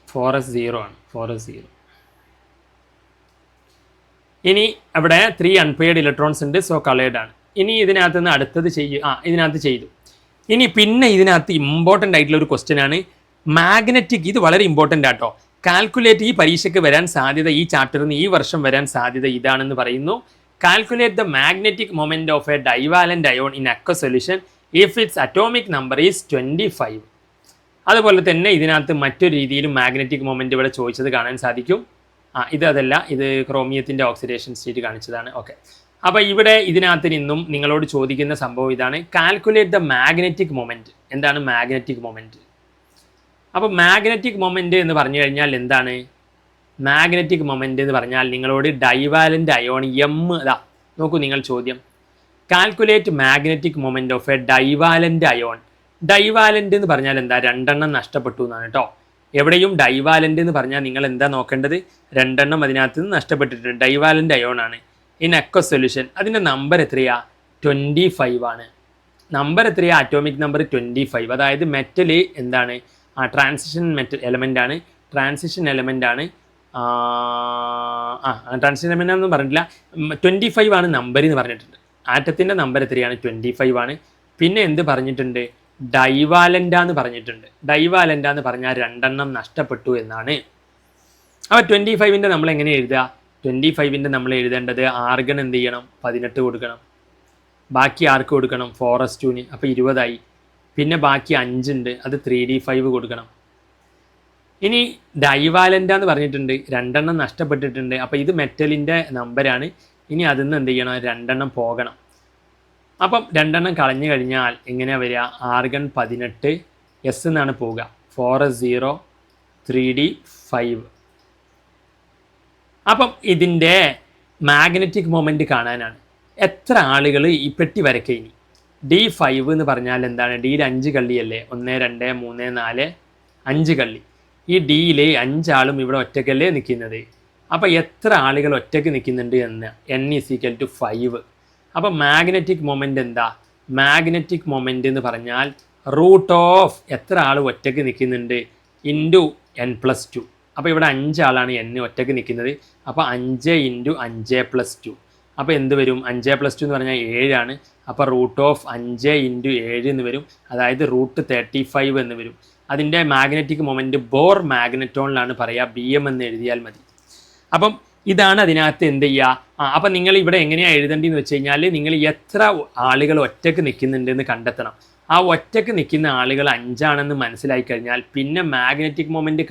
4s0 ആണ്. 4s0. ഇനി അവിടെ 3 അൺപെയർഡ് ഇലക്ട്രോൺസ് ഉണ്ട്, സോ കളേർഡാണ്. ഇനി ഇതിനകത്ത് നിന്ന് അടുത്തത് ഇതിനകത്ത് ചെയ്തു. ഇനി പിന്നെ ഇതിനകത്ത് ഇമ്പോർട്ടൻ്റ് ആയിട്ടുള്ള ഒരു ക്വസ്റ്റ്യൻ ആണ് മാഗ്നറ്റിക്. ഇത് വളരെ ഇമ്പോർട്ടൻ്റ് ആട്ടോ. കാൽക്കുലേറ്റ് ഈ പരീക്ഷയ്ക്ക് വരാൻ സാധ്യത, ഈ ചാപ്റ്ററിൽ നിന്ന് ഈ വർഷം വരാൻ സാധ്യത ഇതാണെന്ന് പറയുന്നു. Calculate the magnetic moment of a divalent ion in aqua solution if its atomic number is 25. അതുപോലെ തന്നെ ഇതിനകത്ത് മറ്റൊരു രീതിയിലും മാഗ്നറ്റിക് മൊമെന്റ് ഇവിടെ ചോദിച്ചത് കാണാൻ സാധിക്കും. അതല്ല, ഇത് ക്രോമിയത്തിൻ്റെ ഓക്സിഡേഷൻ സ്റ്റേറ്റ് കാണിച്ചതാണ്. ഓക്കെ. അപ്പോൾ ഇവിടെ ഇതിനകത്ത് നിന്നും നിങ്ങളോട് ചോദിക്കുന്ന സംഭവം ഇതാണ്, കാൽക്കുലേറ്റ് ദ മാഗ്നറ്റിക് മൊമെന്റ്. എന്താണ് മാഗ്നറ്റിക് മൊമെന്റ്? അപ്പോൾ മാഗ്നറ്റിക് മൊമെന്റ് എന്ന് പറഞ്ഞു കഴിഞ്ഞാൽ എന്താണ്? മാഗ്നറ്റിക് മൊമെന്റ് എന്ന് പറഞ്ഞാൽ നിങ്ങളോട് ഡൈവാലന്റ് അയോൺ ഇതാ നോക്കൂ നിങ്ങൾ ചോദ്യം. Calculate magnetic moment of a divalent ion. Divalent എന്ന് പറഞ്ഞാൽ എന്താ? 2 എണ്ണം നഷ്ടപ്പെട്ടു എന്നാണ് കേട്ടോ. എവിടെയും ഡൈവാലന്റ് എന്ന് പറഞ്ഞാൽ നിങ്ങൾ എന്താ നോക്കേണ്ടത്? 2 എണ്ണം അതിനകത്ത് നിന്ന് നഷ്ടപ്പെട്ടിട്ടുണ്ട്. ഡൈവാലന്റ് അയോൺ ആണ്. ഇൻ അക്വ സൊല്യൂഷൻ അതിൻ്റെ നമ്പർ എത്രയാ? 25 ആണ്. നമ്പർ എത്രയാ? Atomic number 25. അതായത് മെറ്റൽ എന്താണ്? ട്രാൻസിഷൻ മെറ്റൽ എലമെൻ്റ് ആണ്. ട്രാൻസിഷൻ എലമെൻ്റ് ആണ്. ട്രാൻസിഷൻ എലമെൻ്റ് ആണെന്ന് പറഞ്ഞിട്ടില്ല. 25 ആണ് നമ്പർ എന്ന് പറഞ്ഞിട്ടുണ്ട്. ആറ്റത്തിൻ്റെ നമ്പർ എത്രയാണ്? 25 ആണ്. പിന്നെ എന്ത് പറഞ്ഞിട്ടുണ്ട്? ഡൈവാലൻ്റാന്ന് പറഞ്ഞിട്ടുണ്ട്. ഡൈവാലൻ്റാന്ന് പറഞ്ഞാൽ 2 എണ്ണം നഷ്ടപ്പെട്ടു എന്നാണ്. അപ്പോൾ 25ൻ്റെ നമ്മൾ എങ്ങനെ എഴുതുക? 25ൻ്റെ നമ്മൾ എഴുതേണ്ടത് ആർഗൺ എന്ത് ചെയ്യണം? 18 കൊടുക്കണം. ബാക്കി ആർക്ക് കൊടുക്കണം? 4s2ന്. അപ്പോൾ 20 ആയി. പിന്നെ ബാക്കി 5 ഉണ്ട്, അത് 3d5 കൊടുക്കണം. ഇനി ഡൈവാലൻ്റാന്ന് പറഞ്ഞിട്ടുണ്ട്, 2 എണ്ണം നഷ്ടപ്പെട്ടിട്ടുണ്ട്. അപ്പോൾ ഇത് മെറ്റലിൻ്റെ നമ്പറാണ്. ഇനി അതിൽ നിന്ന് എന്ത് ചെയ്യണം? 2 എണ്ണം പോകണം. അപ്പം 2 എണ്ണം കളഞ്ഞു കഴിഞ്ഞാൽ എങ്ങനെയാണ് വരിക? ആർഗൺ 18 എസ് എന്നാണ് പോവുക. 4s0 3d5. അപ്പം ഇതിൻ്റെ മാഗ്നറ്റിക് മൊമെൻറ്റ് കാണാനാണ്. എത്ര ആളുകൾ ഈ പെട്ടി വരയ്ക്കുക? ഇനി D5 എന്ന് പറഞ്ഞാൽ എന്താണ്? ഡിയിൽ 5 കള്ളിയല്ലേ? 1 2 3 4 5 കള്ളി. ഈ ഡിയിൽ 5 ആളും ഇവിടെ ഒറ്റക്കല്ലേ നിൽക്കുന്നത്. അപ്പോൾ എത്ര ആളുകൾ ഒറ്റയ്ക്ക് നിൽക്കുന്നുണ്ട് എന്ന് n=5. അപ്പോൾ മാഗ്നറ്റിക് മൊമെൻ്റ് എന്താ? മാഗ്നറ്റിക് മൊമെൻ്റ് എന്ന് പറഞ്ഞാൽ റൂട്ട് ഓഫ് എത്ര ആൾ ഒറ്റയ്ക്ക് നിൽക്കുന്നുണ്ട് ഇൻറ്റു n+2. അപ്പോൾ ഇവിടെ 5 ആളാണ് n ഒറ്റയ്ക്ക് നിൽക്കുന്നത്. അപ്പോൾ 5 × 5+2. അപ്പോൾ എന്ത് വരും? 5+2 എന്ന് പറഞ്ഞാൽ 7 ആണ്. അപ്പോൾ റൂട്ട് ഓഫ് 5 × 7 എന്ന് വരും. അതായത് √35 എന്ന് വരും. അതിൻ്റെ മാഗ്നറ്റിക് മൊമെൻറ്റ് ബോർ മാഗ്നറ്റോണിലാണ് പറയുക. BM എന്ന് എഴുതിയാൽ മതി. അപ്പം ഇതാണ് അതിനകത്ത് എന്ത് ചെയ്യുക. അപ്പം നിങ്ങൾ ഇവിടെ എങ്ങനെയാണ് എഴുതേണ്ടതെന്ന് വെച്ച് കഴിഞ്ഞാൽ നിങ്ങൾ എത്ര ആളുകൾ ഒറ്റയ്ക്ക് നിൽക്കുന്നുണ്ടെന്ന് കണ്ടെത്തണം. ആ ഒറ്റയ്ക്ക് നിൽക്കുന്ന ആളുകൾ 5 ആണെന്ന് മനസ്സിലായി കഴിഞ്ഞാൽ പിന്നെ മാഗ്നറ്റിക് മൊമെൻറ്റ്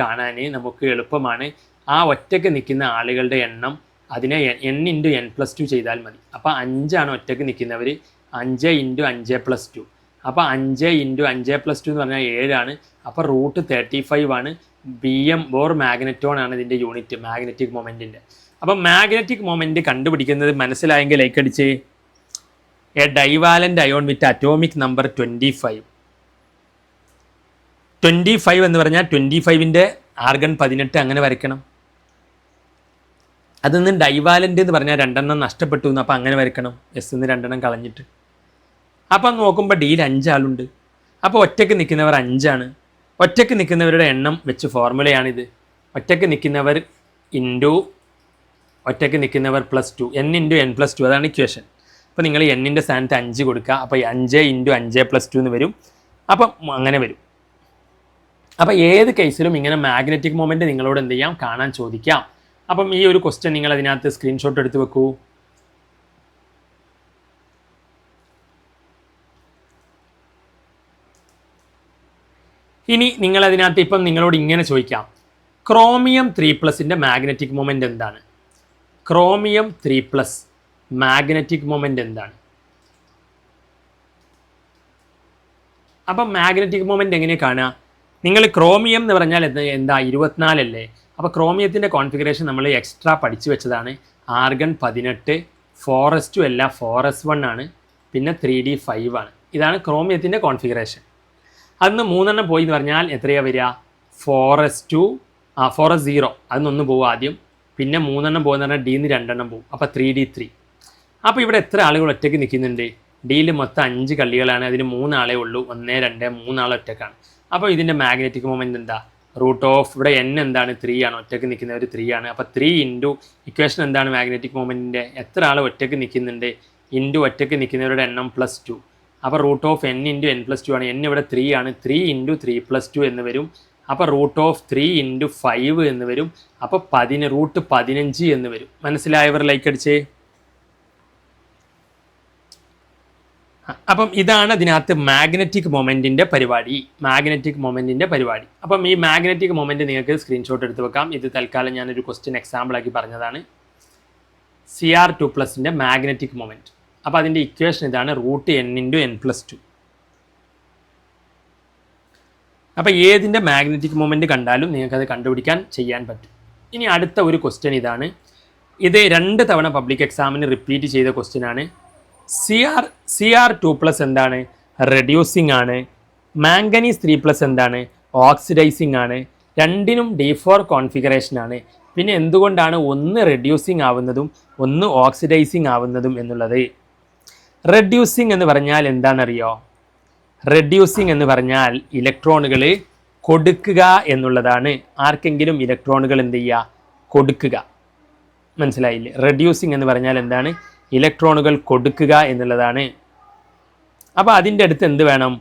കാണാൻ നമുക്ക് എളുപ്പമാണ്. ആ ഒറ്റയ്ക്ക് നിൽക്കുന്ന ആളുകളുടെ എണ്ണം അതിനെ n × n+2 ചെയ്താൽ മതി. അപ്പോൾ 5 ആണ് ഒറ്റയ്ക്ക് നിൽക്കുന്നവർ. 5 × 5+2. അപ്പോൾ 5 × 5+2 എന്ന് പറഞ്ഞാൽ 7 ആണ്. അപ്പോൾ √35 ആണ്. BM ബോർ മാഗ്നറ്റോൺ ആണ് ഇതിൻ്റെ യൂണിറ്റ് മാഗ്നറ്റിക് മൊമെൻറ്റിൻ്റെ. അപ്പം മാഗ്നറ്റിക് മൊമെൻറ്റ് കണ്ടുപിടിക്കുന്നത് മനസ്സിലായെങ്കിൽ ലൈക്ക് അടിച്ച്. A divalent ion with atomic number 25. 25 എന്ന് പറഞ്ഞാൽ 25ൻ്റെ ആർഗൺ 18 അങ്ങനെ വരയ്ക്കണം. അതിൽ നിന്ന് ഡൈവാലൻ്റ് എന്ന് പറഞ്ഞാൽ 2 നഷ്ടപ്പെട്ടു എന്ന്. അപ്പോൾ അങ്ങനെ വരയ്ക്കണം, എസ് നിന്ന് 2 കളഞ്ഞിട്ട്. അപ്പം നോക്കുമ്പോൾ ഡിയിൽ 5 ആളുണ്ട്. അപ്പോൾ ഒറ്റയ്ക്ക് നിൽക്കുന്നവർ 5 ഒറ്റയ്ക്ക് നിൽക്കുന്നവരുടെ എണ്ണം വെച്ച് ഫോർമുലയാണിത്. ഒറ്റയ്ക്ക് നിൽക്കുന്നവർ ഇൻറ്റു ഒറ്റയ്ക്ക് നിൽക്കുന്നവർ +2, n × n+2, അതാണ് ഇക്വേഷൻ. അപ്പോൾ നിങ്ങൾ n-ൻ്റെ സ്ഥാനത്ത് 5 കൊടുക്കുക. അപ്പോൾ 5 × 5+2 എന്ന് വരും. അപ്പം അങ്ങനെ വരും. അപ്പോൾ ഏത് കേസിലും ഇങ്ങനെ മാഗ്നറ്റിക് മൊമെൻറ്റ് നിങ്ങളോട് എന്ത് ചെയ്യാം, കാണാൻ ചോദിക്കാം. അപ്പം ഈ ഒരു ക്വസ്റ്റ്യൻ നിങ്ങൾ അതിനകത്ത് സ്ക്രീൻഷോട്ട് എടുത്ത് വെക്കൂ. ഇനി നിങ്ങളതിനകത്ത് ഇപ്പം നിങ്ങളോട് ഇങ്ങനെ ചോദിക്കാം, ക്രോമിയം 3+ മാഗ്നറ്റിക് മൊമെൻറ്റ് എന്താണ്? ക്രോമിയം 3+ മാഗ്നറ്റിക് മൊമെൻറ്റ് എന്താണ്? അപ്പം മാഗ്നറ്റിക് മൊമെൻറ്റ് എങ്ങനെ കാണുക? നിങ്ങൾ ക്രോമിയം എന്ന് പറഞ്ഞാൽ എന്താ 24 അല്ലേ? അപ്പോൾ ക്രോമിയത്തിൻ്റെ കോൺഫിഗറേഷൻ നമ്മൾ എക്സ്ട്രാ പഠിച്ചു വെച്ചതാണ്. ആർഗൺ 18, 4s2 അല്ല 4s1 ആണ്, പിന്നെ 3d5 ആണ്. ഇതാണ് ക്രോമിയത്തിൻ്റെ കോൺഫിഗറേഷൻ. അന്ന് 3 പോയി എന്ന് പറഞ്ഞാൽ എത്രയാണ് വരിക? 4s2, 4s0, അതിനൊന്ന് പോകും ആദ്യം. പിന്നെ 3 പോകുന്ന പറഞ്ഞാൽ ഡിന്ന് 2 പോകും. അപ്പോൾ 3d3. അപ്പോൾ ഇവിടെ എത്ര ആളുകൾ ഒറ്റയ്ക്ക് നിൽക്കുന്നുണ്ട്? ഡിയിൽ മൊത്തം 5 കളികളാണ്, അതിന് 3 ആളേ ഉള്ളൂ. 1, 2, 3 ആൾ ഒറ്റക്കാണ്. അപ്പോൾ ഇതിൻ്റെ മാഗ്നറ്റിക് മൊമെൻറ്റ് എന്താ? √ ഇവിടെ n എന്താണ്? 3 ആണ്. ഒറ്റയ്ക്ക് നിൽക്കുന്നവർ 3 ആണ്. അപ്പോൾ 3 ഇൻറ്റു ഇക്വേഷൻ എന്താണ് മാഗ്നറ്റിക് മൊമെൻറ്റിൻ്റെ? എത്ര ആൾ ഒറ്റയ്ക്ക് നിൽക്കുന്നുണ്ട് ഇൻറ്റു ഒറ്റയ്ക്ക് നിൽക്കുന്നവരുടെ എണ്ണം +2. അപ്പോൾ √ n × n+2 ആണ്. n ഇവിടെ 3 ആണ്. 3 × 3+2 എന്ന് വരും. അപ്പോൾ √3 × 5 എന്ന് വരും. അപ്പോൾ √15 എന്ന് വരും. മനസ്സിലായവർ ലൈക്ക് അടിച്ചേ. അപ്പം ഇതാണ് അതിനകത്ത് മാഗ്നറ്റിക് മൊമെൻറ്റിൻ്റെ പരിപാടി. മാഗ്നറ്റിക് മൊമെൻറ്റിൻ്റെ പരിപാടി. അപ്പം ഈ മാഗ്നറ്റിക് മൊമെൻറ്റ് നിങ്ങൾക്ക് സ്ക്രീൻഷോട്ട് എടുത്ത് വെക്കാം. ഇത് തൽക്കാലം ഞാനൊരു ക്വസ്റ്റ്യൻ എക്സാമ്പിളാക്കി പറഞ്ഞതാണ്. Cr2+ൻ്റെ മാഗ്നറ്റിക് മൊമെൻറ്റ്. അപ്പോൾ അതിൻ്റെ ഇക്വേഷൻ ഇതാണ്, √n × n+2. അപ്പോൾ ഏതിൻ്റെ മാഗ്നറ്റിക് മൊമെൻറ്റ് കണ്ടാലും നിങ്ങൾക്കത് കണ്ടുപിടിക്കാൻ ചെയ്യാൻ പറ്റും. ഇനി അടുത്ത ഒരു ക്വസ്റ്റ്യൻ ഇതാണ്. ഇത് 2 തവണ പബ്ലിക് എക്സാമിന് റിപ്പീറ്റ് ചെയ്ത ക്വസ്റ്റ്യനാണ്. Cr2+ എന്താണ്? റെഡ്യൂസിങ് ആണ്. മാംഗനീസ് 3+ എന്താണ്? ഓക്സിഡൈസിങ് ആണ്. രണ്ടിനും D4 കോൺഫിഗറേഷൻ ആണ്. പിന്നെ എന്തുകൊണ്ടാണ് ഒന്ന് റെഡ്യൂസിങ് ആവുന്നതും ഒന്ന് ഓക്സിഡൈസിങ് ആവുന്നതും എന്നുള്ളത്? റെഡ്യൂസിങ് എന്ന് പറഞ്ഞാൽ എന്താണെന്നറിയോ? റെഡ്യൂസിങ് എന്ന് പറഞ്ഞാൽ ഇലക്ട്രോണുകൾ കൊടുക്കുക എന്നുള്ളതാണ്. ആർക്കെങ്കിലും ഇലക്ട്രോണുകൾ എന്ത് ചെയ്യുക? കൊടുക്കുക. മനസ്സിലായില്ലേ? റെഡ്യൂസിങ് എന്ന് പറഞ്ഞാൽ എന്താണ്? ഇലക്ട്രോണുകൾ കൊടുക്കുക എന്നുള്ളതാണ്. അപ്പോൾ അതിൻ്റെ അടുത്ത് എന്ത് വേണം?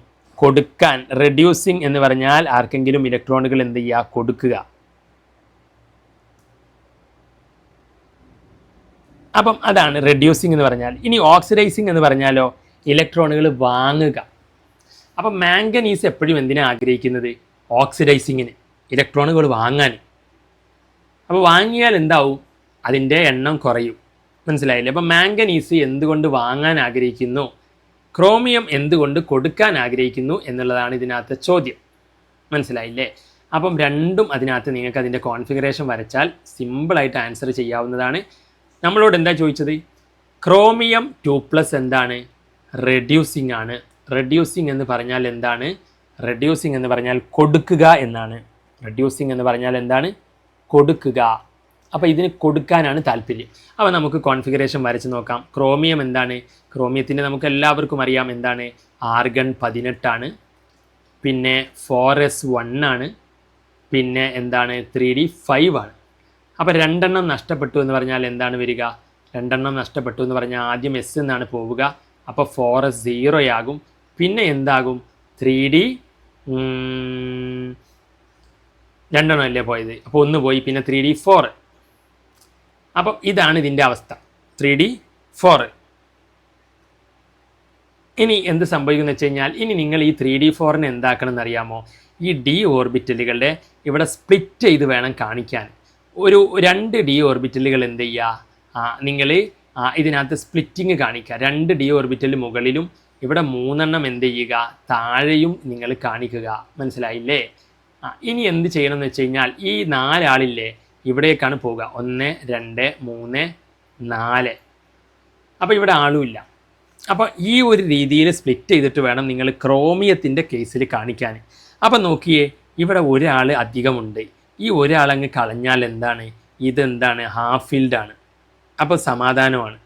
കൊടുക്കാൻ. റെഡ്യൂസിങ് എന്ന് പറഞ്ഞാൽ ആർക്കെങ്കിലും ഇലക്ട്രോണുകൾ എന്ത് ചെയ്യുക? കൊടുക്കുക. അപ്പം അതാണ് റെഡ്യൂസിങ് എന്ന് പറഞ്ഞാൽ. ഇനി ഓക്സിഡൈസിങ് എന്ന് പറഞ്ഞാലോ? ഇലക്ട്രോണുകൾ വാങ്ങുക. അപ്പം മാംഗനീസ് എപ്പോഴും എന്തിനാണ് ആഗ്രഹിക്കുന്നത്? ഓക്സിഡൈസിങ്ങിന്, ഇലക്ട്രോണുകൾ വാങ്ങാൻ. അപ്പോൾ വാങ്ങിയാൽ എന്താവും? അതിൻ്റെ എണ്ണം കുറയും. മനസ്സിലായില്ലേ? അപ്പം മാംഗനീസ് എന്തുകൊണ്ട് വാങ്ങാൻ ആഗ്രഹിക്കുന്നു, ക്രോമിയം എന്തുകൊണ്ട് കൊടുക്കാൻ ആഗ്രഹിക്കുന്നു എന്നുള്ളതാണ് ഇതിനകത്ത് ചോദ്യം. മനസ്സിലായില്ലേ? അപ്പം രണ്ടും അതിനകത്ത് നിങ്ങൾക്ക് അതിൻ്റെ കോൺഫിഗറേഷൻ വരച്ചാൽ സിമ്പിളായിട്ട് ആൻസർ ചെയ്യാവുന്നതാണ്. നമ്മളോട് എന്താ ചോദിച്ചത്? ക്രോമിയം 2+ എന്താണ്? റെഡ്യൂസിങ് ആണ്. റെഡ്യൂസിങ് എന്ന് പറഞ്ഞാൽ എന്താണ്? റെഡ്യൂസിങ് എന്ന് പറഞ്ഞാൽ കൊടുക്കുക എന്നാണ്. റെഡ്യൂസിങ് എന്ന് പറഞ്ഞാൽ എന്താണ്? കൊടുക്കുക. അപ്പോൾ ഇതിന് കൊടുക്കാനാണ് താല്പര്യം. അപ്പോൾ നമുക്ക് കോൺഫിഗറേഷൻ വരച്ച് നോക്കാം. ക്രോമിയം എന്താണ്? ക്രോമിയത്തിൻ്റെ നമുക്ക് എല്ലാവർക്കും അറിയാം എന്താണ്? ആർഗൺ 18 ആണ്. പിന്നെ 4s1 ആണ്. പിന്നെ എന്താണ്? 3d5 ആണ്. അപ്പോൾ 2 നഷ്ടപ്പെട്ടു എന്ന് പറഞ്ഞാൽ എന്താണ് വരിക? 2 നഷ്ടപ്പെട്ടു എന്ന് പറഞ്ഞാൽ ആദ്യം s എന്നാണ് പോവുക. അപ്പോൾ 4s0 ആകും. പിന്നെ എന്താകും? 3d 2 അല്ലേ പോയത്? അപ്പോൾ 1 പോയി. പിന്നെ 3d4. അപ്പം ഇതാണ് ഇതിൻ്റെ അവസ്ഥ, 3d4. ഇനി എന്ത് സംഭവിക്കുന്നു വെച്ച് കഴിഞ്ഞാൽ, ഇനി നിങ്ങൾ ഈ 3d4നെ എന്താക്കണം എന്നറിയാമോ? ഈ d ഓർബിറ്റലുകളുടെ ഇവിടെ സ്പ്ലിറ്റ് ചെയ്ത് വേണം കാണിക്കാൻ. ഒരു 2 d ഓർബിറ്റലുകൾ എന്ത് ചെയ്യുക? നിങ്ങൾ ഇതിനകത്ത് സ്പ്ലിറ്റിങ് കാണിക്കുക. 2 d ഓർബിറ്റൽ മുകളിലും ഇവിടെ 3 എന്ത് ചെയ്യുക? താഴെയും നിങ്ങൾ കാണിക്കുക. മനസ്സിലായില്ലേ? ഇനി എന്ത് ചെയ്യണം എന്ന് വെച്ച് കഴിഞ്ഞാൽ, ഈ 4 ആളില്ലേ ഇവിടേക്കാണ് പോവുക. 1, 2, 3, 4. അപ്പോൾ ഇവിടെ ആളുമില്ല. അപ്പോൾ ഈ ഒരു രീതിയിൽ സ്പ്ലിറ്റ് ചെയ്തിട്ട് വേണം നിങ്ങൾ ക്രോമിയത്തിൻ്റെ കേസിൽ കാണിക്കാൻ. അപ്പം നോക്കിയേ, ഇവിടെ ഒരാൾ അധികമുണ്ട്. ഈ ഒരാളങ്ങ് കളഞ്ഞാൽ എന്താണ്? ഇതെന്താണ് ഹാഫ് ഫിൽഡാണ്. അപ്പോൾ സമാധാനമാണ്.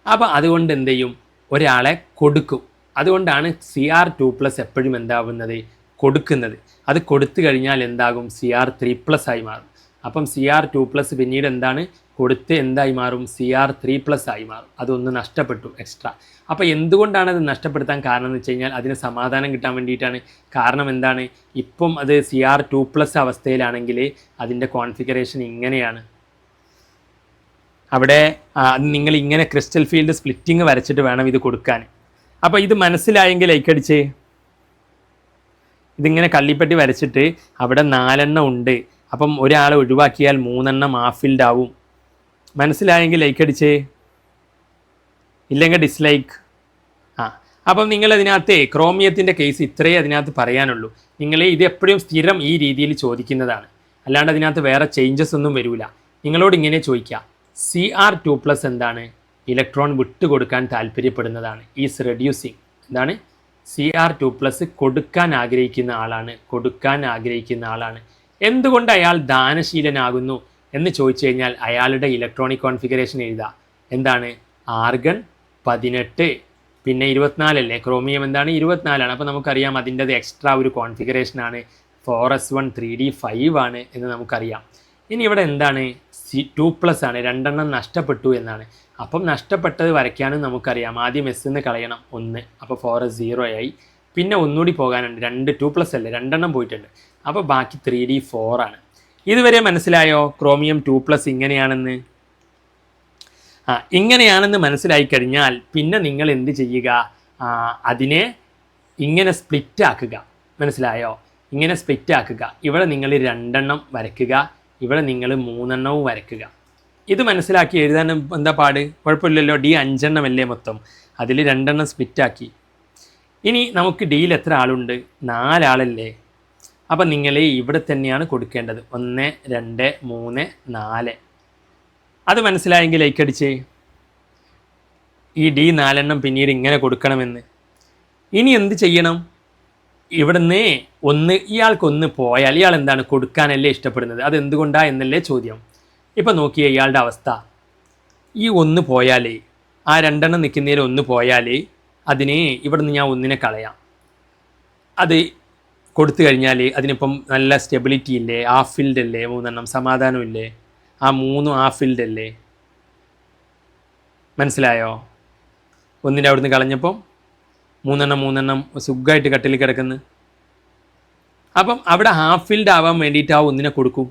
അപ്പോൾ അതുകൊണ്ട് എന്ത് ചെയ്യും, ഒരാളെ കൊടുക്കും. അതുകൊണ്ടാണ് CR2+ എപ്പോഴും എന്താവുന്നത്, കൊടുക്കുന്നത്. അത് കൊടുത്തു കഴിഞ്ഞാൽ എന്താകും, CR3+ ആയി മാറും. അപ്പം CR2+ പിന്നീട് എന്താണ് കൊടുത്ത് എന്തായി മാറും, CR3+ ആയി മാറും. അതൊന്ന് നഷ്ടപ്പെട്ടു എക്സ്ട്രാ. അപ്പോൾ എന്തുകൊണ്ടാണ് അത് നഷ്ടപ്പെടുത്താൻ കാരണം എന്ന് വെച്ച് കഴിഞ്ഞാൽ അതിന് സമാധാനം കിട്ടാൻ വേണ്ടിയിട്ടാണ്. കാരണം എന്താണ്, ഇപ്പം അത് CR2+ അവസ്ഥയിലാണെങ്കിൽ അതിൻ്റെ കോൺഫിഗറേഷൻ ഇങ്ങനെയാണ്. അവിടെ നിങ്ങൾ ഇങ്ങനെ ക്രിസ്റ്റൽ ഫീൽഡ് സ്പ്ലിറ്റിങ് വരച്ചിട്ട് വേണം ഇത് കൊടുക്കാൻ. അപ്പോൾ ഇത് മനസ്സിലായെങ്കിൽ ലൈക്ക് അടിച്ചേ. ഇതിങ്ങനെ കള്ളിപ്പെട്ടി വരച്ചിട്ട് അവിടെ 4 എണ്ണം ഉണ്ട്. അപ്പം ഒരാളെ ഒഴിവാക്കിയാൽ 3 എണ്ണം ഹാഫ് ഫിൽഡ് ആവും. മനസ്സിലായെങ്കിൽ ലൈക്ക് അടിച്ചേ, ഇല്ലെങ്കിൽ ഡിസ്ലൈക്ക്. അപ്പം നിങ്ങൾ അതിനകത്ത് ക്രോമിയത്തിൻ്റെ കേസ് ഇത്രയേ അതിനകത്ത് പറയാനുള്ളൂ. നിങ്ങൾ ഇത് എപ്പോഴും സ്ഥിരം ഈ രീതിയിൽ ചോദിക്കുന്നതാണ്, അല്ലാണ്ട് അതിനകത്ത് വേറെ ചേഞ്ചസ് ഒന്നും വരില്ല. നിങ്ങളോട് ഇങ്ങനെ ചോദിക്കുക, CR2+ എന്താണ്, ഇലക്ട്രോൺ വിട്ടുകൊടുക്കാൻ താല്പര്യപ്പെടുന്നതാണ്, ഈസ് റെഡ്യൂസിങ്. എന്താണ്, CR2+ കൊടുക്കാൻ ആഗ്രഹിക്കുന്ന ആളാണ്. എന്തുകൊണ്ട് അയാൾ ദാനശീലനാകുന്നു എന്ന് ചോദിച്ചു കഴിഞ്ഞാൽ അയാളുടെ ഇലക്ട്രോണിക് കോൺഫിഗറേഷൻ എഴുതുക. എന്താണ്, ആർഗൺ 18, പിന്നെ 24 അല്ലേ, ക്രോമിയം എന്താണ് 24 അപ്പോൾ നമുക്കറിയാം അതിൻ്റെത് എക്സ്ട്രാ ഒരു കോൺഫിഗറേഷനാണ്, 4s1 3d5 ആണ് എന്ന് നമുക്കറിയാം. ഇനി ഇവിടെ എന്താണ്, C2+ ആണ്, 2 എണ്ണം നഷ്ടപ്പെട്ടു എന്നാണ്. അപ്പം നഷ്ടപ്പെട്ടത് വരയ്ക്കാനും നമുക്കറിയാം. ആദ്യം S കളയണം 1, അപ്പോൾ 4s 0 ആയി. പിന്നെ ഒന്നുകൂടി പോകാനുണ്ട്, 2 അല്ലേ, 2 എണ്ണം പോയിട്ടുണ്ട്. അപ്പോൾ ബാക്കി 3d4 ആണ്. ഇതുവരെ മനസ്സിലായോ ക്രോമിയം 2+ ഇങ്ങനെയാണെന്ന്? ഇങ്ങനെയാണെന്ന് മനസ്സിലായി കഴിഞ്ഞാൽ പിന്നെ നിങ്ങൾ എന്ത് ചെയ്യുക, അതിനെ ഇങ്ങനെ സ്പ്ലിറ്റ് ആക്കുക. മനസ്സിലായോ, ഇങ്ങനെ സ്പ്ലിറ്റ് ആക്കുക. ഇവിടെ നിങ്ങൾ 2 എണ്ണം വരയ്ക്കുക, ഇവിടെ നിങ്ങൾ 3 എണ്ണവും വരയ്ക്കുക. ഇത് മനസ്സിലാക്കി എഴുതാൻ എന്താ പാട്, കുഴപ്പമില്ലല്ലോ. D 5 എണ്ണമല്ലേ മൊത്തം, അതിൽ 2 എണ്ണം സ്പ്ലിറ്റാക്കി. ഇനി നമുക്ക് ഡിയിൽ എത്ര ആളുണ്ട്, 4 ആളല്ലേ. അപ്പം നിങ്ങൾ ഇവിടെ തന്നെയാണ് കൊടുക്കേണ്ടത്, 1 2 3 4. അത് മനസ്സിലായെങ്കിൽ ലൈക്ക് അടിച്ചേ. ഈ D 4 എണ്ണം പിന്നീട് ഇങ്ങനെ കൊടുക്കണമെന്ന്. ഇനി എന്ത് ചെയ്യണം, ഇവിടുന്ന് ഇയാൾക്കൊന്ന് പോയാൽ ഇയാൾ എന്താണ് കൊടുക്കാനല്ലേ ഇഷ്ടപ്പെടുന്നത്, അതെന്തുകൊണ്ടാ എന്നല്ലേ ചോദ്യം. ഇപ്പം നോക്കിയേ ഇയാളുടെ അവസ്ഥ, ഈ 1 പോയാലേ, ആ 2 എണ്ണം നിൽക്കുന്നതിൽ 1 പോയാലേ അതിന് ഇവിടുന്ന് ഞാൻ 1 കളയാം. അത് കൊടുത്തു കഴിഞ്ഞാൽ അതിനിപ്പം നല്ല സ്റ്റെബിലിറ്റി ഇല്ലേ, ഹാഫ് ഫിൽഡ് അല്ലേ, 3 എണ്ണം സമാധാനമില്ലേ, ആ 3 ഹാഫ് ഫിൽഡ് അല്ലേ. മനസ്സിലായോ, 1 അവിടുന്ന് കളഞ്ഞപ്പം 3 എണ്ണം സുഖമായിട്ട് കട്ടിൽ കിടക്കുന്നു. അപ്പം അവിടെ ഹാഫ് ഫിൽഡ് ആവാൻ വേണ്ടിയിട്ട് ആ 1 കൊടുക്കും.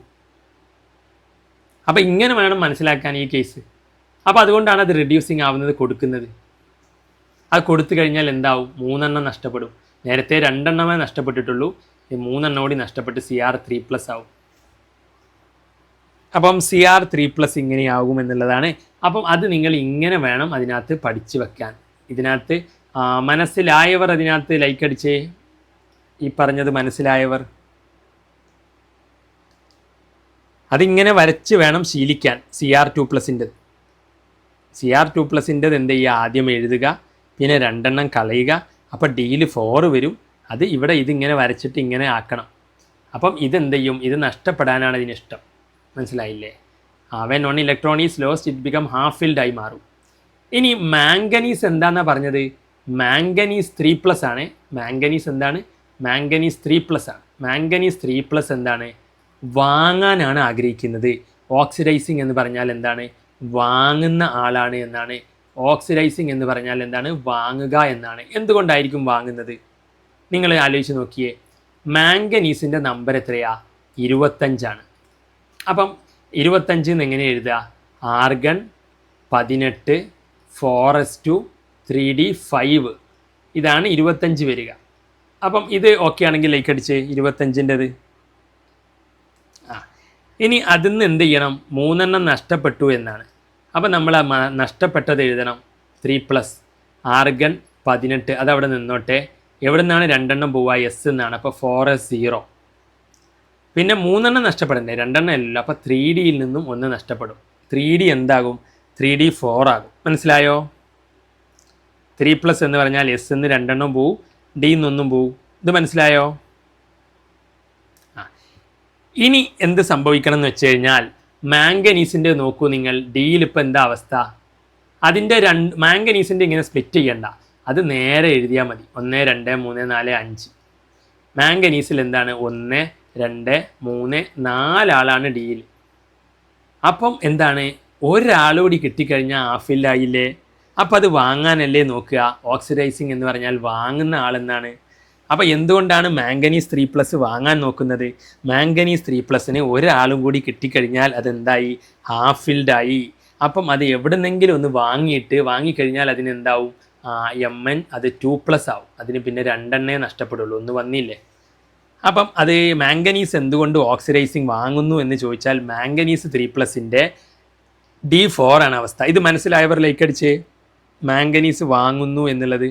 അപ്പം ഇങ്ങനെ വേണം മനസ്സിലാക്കാൻ ഈ കേസ്. അപ്പോൾ അതുകൊണ്ടാണ് അത് റെഡ്യൂസിങ് ആവുന്നത്, കൊടുക്കുന്നത്. അത് കൊടുത്തു കഴിഞ്ഞാൽ എന്താവും, 3 എണ്ണം നഷ്ടപ്പെടും. നേരത്തെ 2 എണ്ണമേ നഷ്ടപ്പെട്ടിട്ടുള്ളൂ, 3 എണ്ണം കൂടി നഷ്ടപ്പെട്ട് CR3+ ആവും. അപ്പം CR3+ ഇങ്ങനെയാകും എന്നുള്ളതാണ്. അപ്പം അത് നിങ്ങൾ ഇങ്ങനെ വേണം അതിനകത്ത് പഠിച്ചു വെക്കാൻ. ഇതിനകത്ത് മനസ്സിലായവർ അതിനകത്ത് ലൈക്ക് അടിച്ചേ, ഈ പറഞ്ഞത് മനസ്സിലായവർ. അതിങ്ങനെ വരച്ച് വേണം ശീലിക്കാൻ. CR2+ൻ്റെത് എന്ത് ചെയ്യുക, ആദ്യം എഴുതുക, പിന്നെ 2 എണ്ണം കളയുക, അപ്പോൾ ഡിയിൽ 4 വരും. അത് ഇവിടെ ഇതിങ്ങനെ വരച്ചിട്ട് ഇങ്ങനെ ആക്കണം. അപ്പം ഇതെന്ത് ചെയ്യും, ഇത് നഷ്ടപ്പെടാനാണ് ഇതിനിഷ്ടം. മനസ്സിലായില്ലേ, when 1 electron is lost it become half filled ആയി മാറും. ഇനി മാംഗനീസ് എന്താണെന്നാണ് പറഞ്ഞത്, മാംഗനീസ് 3+ ആണ്. മാംഗനീസ് എന്താണ്, മാംഗനീസ് 3+ ആണ്. മാംഗനീസ് 3+ എന്താണ്, വാങ്ങാനാണ് ആഗ്രഹിക്കുന്നത്. ഓക്സിഡൈസിങ് എന്ന് പറഞ്ഞാൽ എന്താണ്, വാങ്ങുന്ന ആളാണ് എന്നാണ്. ഓക്സിഡൈസിങ് എന്ന് പറഞ്ഞാൽ എന്താണ്, വാങ്ങുക എന്നാണ്. എന്തുകൊണ്ടായിരിക്കും വാങ്ങുന്നത്, നിങ്ങൾ ആലോചിച്ച് നോക്കിയേ. മാംഗനീസിൻ്റെ നമ്പർ എത്രയാ, 25 ആണ്. അപ്പം 25 എന്ന് എങ്ങനെ എഴുതുക, ആർഗൺ 18 4s2 3d5, ഇതാണ് 25 വരിക. അപ്പം ഇത് ഓക്കെ ആണെങ്കിൽ ലൈക്ക് അടിച്ച് 25ൻ്റെത്. ഇനി അതിൽ നിന്ന് എന്ത് ചെയ്യണം, 3 എണ്ണം നഷ്ടപ്പെട്ടു എന്നാണ്. അപ്പം നമ്മൾ നഷ്ടപ്പെട്ടത് എഴുതണം, 3+, ആർഗൺ 18, അതവിടെ നിന്നോട്ടെ. എവിടെ നിന്നാണ് 2 എണ്ണം പോവുക, S എന്നാണ്. അപ്പോൾ 4s 0. പിന്നെ 3 എണ്ണം നഷ്ടപ്പെടണ്ടേ, 2 എണ്ണം അല്ലല്ലോ. അപ്പോൾ 3Dയിൽ നിന്നും 1 നഷ്ടപ്പെടും. 3D എന്താകും, 3d4 ആകും. മനസ്സിലായോ, 3+ എന്ന് പറഞ്ഞാൽ S എന്ന് 2 എണ്ണം പോവും, D എന്നൊന്നും പോവും. ഇത് മനസ്സിലായോ. ഇനി എന്ത് സംഭവിക്കണം എന്ന് വെച്ച് കഴിഞ്ഞാൽ മാംഗനീസിൻ്റെ നോക്കൂ നിങ്ങൾ, ഡിയിൽ ഇപ്പോൾ എന്താ അവസ്ഥ? അതിൻ്റെ മാംഗനീസിൻ്റെ ഇങ്ങനെ സ്പ്ലിറ്റ് ചെയ്യണ്ട, അത് നേരെ എഴുതിയാൽ മതി. 1 2 3 4 5. മാംഗനീസിൽ എന്താണ് 1 2 3 4 ആളാണ് ഡിയിൽ. അപ്പം എന്താണ്, ഒരാളുകൂടി കിട്ടിക്കഴിഞ്ഞാൽ ഹാഫില്ലായില്ലേ? അപ്പം അത് വാങ്ങാനല്ലേ നോക്കുക. ഓക്സിഡൈസിങ് എന്ന് പറഞ്ഞാൽ വാങ്ങുന്ന ആളെന്നാണ്. അപ്പോൾ എന്തുകൊണ്ടാണ് മാംഗനീസ് 3+ വാങ്ങാൻ നോക്കുന്നത്? മാംഗനീസ് 3+ന് ഒരാളും കൂടി കിട്ടിക്കഴിഞ്ഞാൽ അതെന്തായി, ഹാഫിൽഡായി. അപ്പം അത് എവിടെന്നെങ്കിലും ഒന്ന് വാങ്ങിക്കഴിഞ്ഞാൽ അതിനെന്താവും, Mn അത് 2+ ആവും. അതിന് പിന്നെ 2 നഷ്ടപ്പെടുള്ളൂ, ഒന്ന് വന്നില്ലേ. അപ്പം അത് മാംഗനീസ് എന്തുകൊണ്ട് ഓക്സിഡൈസിങ് വാങ്ങുന്നു എന്ന് ചോദിച്ചാൽ മാംഗനീസ് 3+ൻ്റെ D4 ആണ് അവസ്ഥ. ഇത് മനസ്സിലായവർ ലൈക്ക് അടിച്ച്. മാംഗനീസ് വാങ്ങുന്നു എന്നുള്ളത്.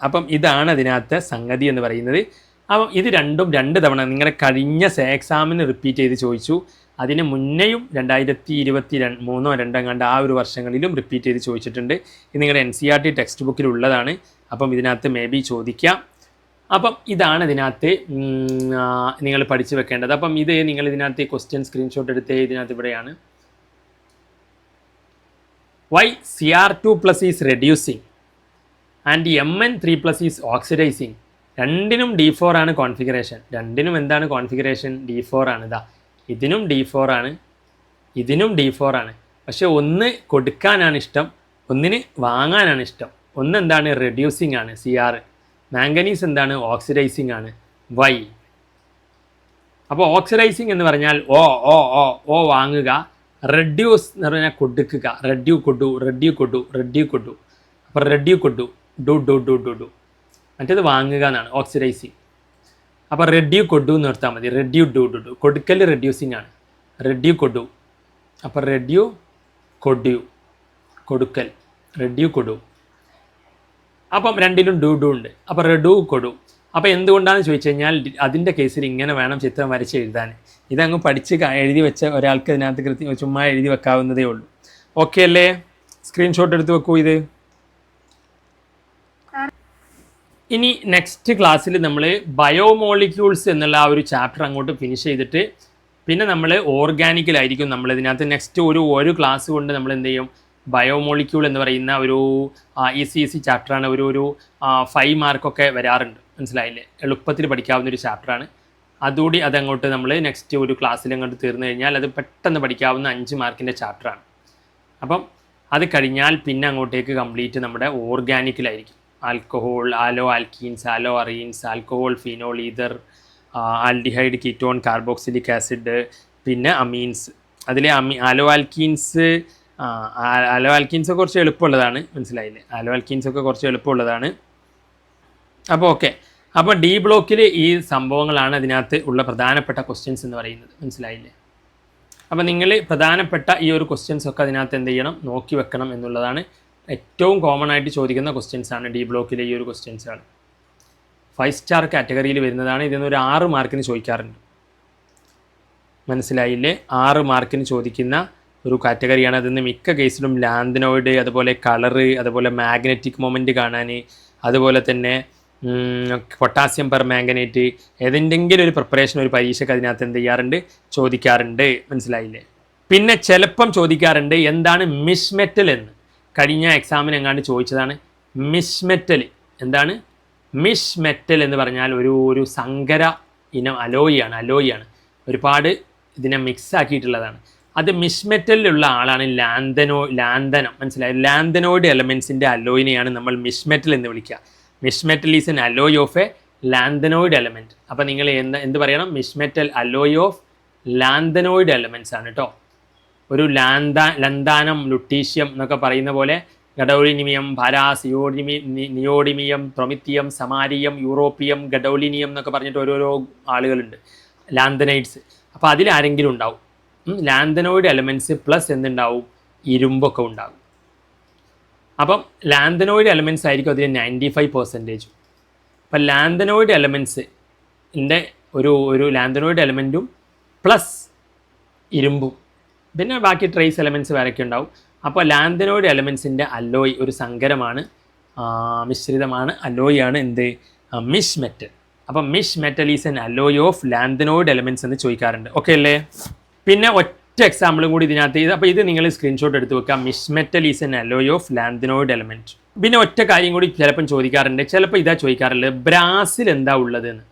അപ്പം ഇതാണ് അതിനകത്ത് സംഗതി എന്ന് പറയുന്നത്. അപ്പം ഇത് രണ്ടും 2 തവണ നിങ്ങളുടെ കഴിഞ്ഞ എക്സാമിന് റിപ്പീറ്റ് ചെയ്ത് ചോദിച്ചു. അതിന് മുന്നേയും 2023 2 ആ ഒരു വർഷങ്ങളിലും റിപ്പീറ്റ് ചെയ്ത് ചോദിച്ചിട്ടുണ്ട്. ഇത് നിങ്ങളുടെ NCERT ടെക്സ്റ്റ് ബുക്കിലുള്ളതാണ്. അപ്പം ഇതിനകത്ത് മേ ബി ചോദിക്കാം. അപ്പം ഇതാണ് ഇതിനകത്ത് നിങ്ങൾ പഠിച്ചു വെക്കേണ്ടത്. അപ്പം ഇത് നിങ്ങൾ ഇതിനകത്ത് ക്വസ്റ്റ്യൻ സ്ക്രീൻഷോട്ട് എടുത്ത് ഇതിനകത്ത് ഇവിടെയാണ്. Why Cr2+ is reducing and Mn3+ is oxidising. രണ്ടിനും D4 ആണ് കോൺഫിഗറേഷൻ. രണ്ടിനും എന്താണ് കോൺഫിഗറേഷൻ? D4 ആണ്. ഇതാ ഇതിനും D4 ആണ്, ഇതിനും D4 ആണ്. പക്ഷെ ഒന്ന് കൊടുക്കാനാണ് ഇഷ്ടം, ഒന്നിന് വാങ്ങാനാണ് ഇഷ്ടം. ഒന്ന് എന്താണ്, റെഡ്യൂസിങ് ആണ് Cr. മാംഗനീസ് എന്താണ്, ഓക്സിഡൈസിങ് ആണ് വൈ. അപ്പോൾ ഓക്സിഡൈസിങ് എന്ന് പറഞ്ഞാൽ ഓ വാങ്ങുക, റെഡ്യൂസ് എന്ന് പറഞ്ഞാൽ കൊടുക്കുക, റെഡ്യൂ കൊടു. അപ്പോൾ റെഡ്യൂ കൊടു ഡു. മറ്റേത് വാങ്ങുക എന്നാണ് ഓക്സിഡൈസിങ്. അപ്പോൾ റെഡ്യൂ കൊടു എന്ന് നിർത്താൽ മതി. റെഡ്യൂ ഡു. കൊടുക്കൽ റെഡ്യൂസിങ് ആണ്, റെഡ്യൂ കൊടു. അപ്പോൾ റെഡ്യൂ കൊടുക്കൽ, റെഡ്യൂ കൊടു. അപ്പം രണ്ടിലും ഡു ഉണ്ട്. അപ്പോൾ റെഡു കൊടു. അപ്പോൾ എന്തുകൊണ്ടാണെന്ന് ചോദിച്ചു കഴിഞ്ഞാൽ അതിൻ്റെ കേസിൽ ഇങ്ങനെ വേണം ചിത്രം വരച്ച് എഴുതാൻ. ഇതങ്ങ് പഠിച്ച് എഴുതി വെച്ച ഒരാൾക്ക് ഇതിനകത്ത് ചുമ്മാ എഴുതി വെക്കാവുന്നതേ ഉള്ളൂ. ഓക്കെ അല്ലേ? സ്ക്രീൻഷോട്ട് എടുത്ത് വെക്കൂ ഇത്. ഇനി നെക്സ്റ്റ് ക്ലാസ്സിൽ നമ്മൾ ബയോമോളിക്യൂൾസ് എന്നുള്ള ആ ഒരു ചാപ്റ്റർ അങ്ങോട്ട് ഫിനിഷ് ചെയ്തിട്ട് പിന്നെ നമ്മൾ ഓർഗാനിക്കിലായിരിക്കും നമ്മൾ ഇതിനകത്ത് നെക്സ്റ്റ് ഒരു ക്ലാസ് കൊണ്ട് നമ്മൾ എന്ത് ചെയ്യും, ബയോമോളിക്യൂൾ എന്ന് പറയുന്ന ഒരു ഈസി ചാപ്റ്ററാണ്. ഒരു 5 മാർക്കൊക്കെ വരാറുണ്ട്, മനസ്സിലായില്ലേ? എളുപ്പത്തിൽ പഠിക്കാവുന്ന ഒരു ചാപ്റ്ററാണ്. അതുകൂടി അതങ്ങോട്ട് നമ്മൾ നെക്സ്റ്റ് ഒരു ക്ലാസ്സിൽ അങ്ങോട്ട് തീർന്നു കഴിഞ്ഞാൽ അത് പെട്ടെന്ന് പഠിക്കാവുന്ന 5 മാർക്കിൻ്റെ ചാപ്റ്ററാണ്. അപ്പം അത് കഴിഞ്ഞാൽ പിന്നെ അങ്ങോട്ടേക്ക് കംപ്ലീറ്റ് നമ്മുടെ ഓർഗാനിക്കിലായിരിക്കും. Alcohol, halo alkenes, halo arenes, alcohol, phenol, ether, aldehyde, ketone, carboxylic acid, പിന്നെ അമീൻസ്. അതിൽ ആലോ ആൽക്കീൻസൊക്കെ കുറച്ച് എളുപ്പമുള്ളതാണ്, മനസ്സിലായില്ലേ? ആലോ ആൽക്കീൻസൊക്കെ കുറച്ച് എളുപ്പമുള്ളതാണ്. അപ്പോൾ ഓക്കെ. അപ്പോൾ ഡി ബ്ലോക്കിൽ ഈ സംഭവങ്ങളാണ് അതിനകത്ത് ഉള്ള പ്രധാനപ്പെട്ട ക്വസ്റ്റ്യൻസ് എന്ന് പറയുന്നത്, മനസ്സിലായില്ലേ? അപ്പോൾ നിങ്ങൾ പ്രധാനപ്പെട്ട ഈ ഒരു ക്വസ്റ്റ്യൻസ് ഒക്കെ അതിനകത്ത് എന്ത് ചെയ്യണം, നോക്കി വെക്കണം എന്നുള്ളതാണ്. ഏറ്റവും കോമൺ ആയിട്ട് ചോദിക്കുന്ന ക്വസ്റ്റ്യൻസ് ആണ് ഡി ബ്ലോക്കിലെ ഈ ഒരു ക്വസ്റ്റ്യൻസാണ്. 5 സ്റ്റാർ കാറ്റഗറിയിൽ വരുന്നതാണ്. ഇതിൽ നിന്ന് ഒരു 6 മാർക്കിന് ചോദിക്കാറുണ്ട്, മനസ്സിലായില്ലേ? 6 മാർക്കിന് ചോദിക്കുന്ന ഒരു കാറ്റഗറിയാണ്. അതിന് മിക്ക കേസിലും ലാന്തനോയിഡ്, അതുപോലെ കളറ്, അതുപോലെ മാഗ്നറ്റിക് മൊമെൻറ്റ് കാണാൻ, അതുപോലെ തന്നെ പൊട്ടാസ്യം പെർ മാംഗനേറ്റ്, ഏതെങ്കിലും ഒരു പ്രിപ്പറേഷൻ ഒരു പരീക്ഷയ്ക്ക് അതിനകത്ത് എന്ത് ചെയ്യാറുണ്ട്, ചോദിക്കാറുണ്ട്, മനസ്സിലായില്ലേ? പിന്നെ ചിലപ്പം ചോദിക്കാറുണ്ട് എന്താണ് മിഷ് മെറ്റൽ എന്ന്. കഴിഞ്ഞ എക്സാമിന് എങ്ങാണ്ട് ചോദിച്ചതാണ് മിഷ് മെറ്റൽ. എന്താണ് മിഷ് മെറ്റൽ എന്ന് പറഞ്ഞാൽ ഒരു സങ്കര ഇനം അലോയിയാണ്. ഒരുപാട് ഇതിനെ മിക്സ് ആക്കിയിട്ടുള്ളതാണ്. അത് മിഷ് മെറ്റലിലുള്ള ആളാണ് ലാന്തനം, മനസ്സിലായി? ലാന്തനോയിഡ് എലമെൻസിൻ്റെ അലോയിനെയാണ് നമ്മൾ മിഷ് മെറ്റൽ എന്ന് വിളിക്കുക. Mish metal is an alloy of a lanthanoid element. അപ്പോൾ നിങ്ങൾ എന്ത് പറയണം? Mish metal alloy of lanthanoid elements ആണ് കേട്ടോ. ഒരു ലന്താനം, ലുട്ടീഷ്യം എന്നൊക്കെ പറയുന്ന പോലെ ഗഡോളിനിയം, ഭാരാസ്, നിയോഡിമിയം, പ്രൊമിത്തിയം, സമാരിയം, യൂറോപ്പിയം, ഗഡോളിനിയം എന്നൊക്കെ പറഞ്ഞിട്ട് ഓരോരോ ആളുകളുണ്ട്, ലാന്തനൈഡ്സ്. അപ്പോൾ അതിലാരെങ്കിലും ഉണ്ടാവും. ലാന്തനോയിഡ് എലമെൻറ്റ്സ് പ്ലസ് എന്തുണ്ടാവും, ഇരുമ്പൊക്കെ ഉണ്ടാകും. അപ്പം ലാന്തനോയിഡ് എലമെൻറ്റ്സ് ആയിരിക്കും അതിൽ 95%. അപ്പം ലാന്തനോയിഡ് എലമെൻറ്റ്സിൻ്റെ ഒരു ലാന്തനോയിഡ് എലമെൻറ്റും പ്ലസ് ഇരുമ്പും, പിന്നെ ബാക്കി ട്രേസ് എലമെൻറ്റ്സ് വേറെയൊക്കെ ഉണ്ടാവും. അപ്പോൾ ലാന്തനോയിഡ് എലമെൻറ്റ്സിൻ്റെ അലോയ് ഒരു സങ്കരമാണ്, മിശ്രിതമാണ്, അലോയാണ് എന്ത്, മിഷ് മെറ്റൽ. അപ്പം mish metal is an alloy of lanthanoid elements എന്ന് ചോദിക്കാറുണ്ട്. ഓക്കെ അല്ലേ? പിന്നെ ഒറ്റ എക്സാമ്പിളും കൂടി ഇതിനകത്ത് അപ്പോൾ ഇത് നിങ്ങൾ സ്ക്രീൻഷോട്ട് എടുത്ത് വെക്കുക. Misch metal is an alloy of lanthanoid element. പിന്നെ ഒറ്റ കാര്യം കൂടി ചിലപ്പം ചോദിക്കാറുണ്ട്, ചിലപ്പോൾ ഇതാ ചോദിക്കാറുള്ളത്, ബ്രാസിൽ എന്താ ഉള്ളത് എന്ന്.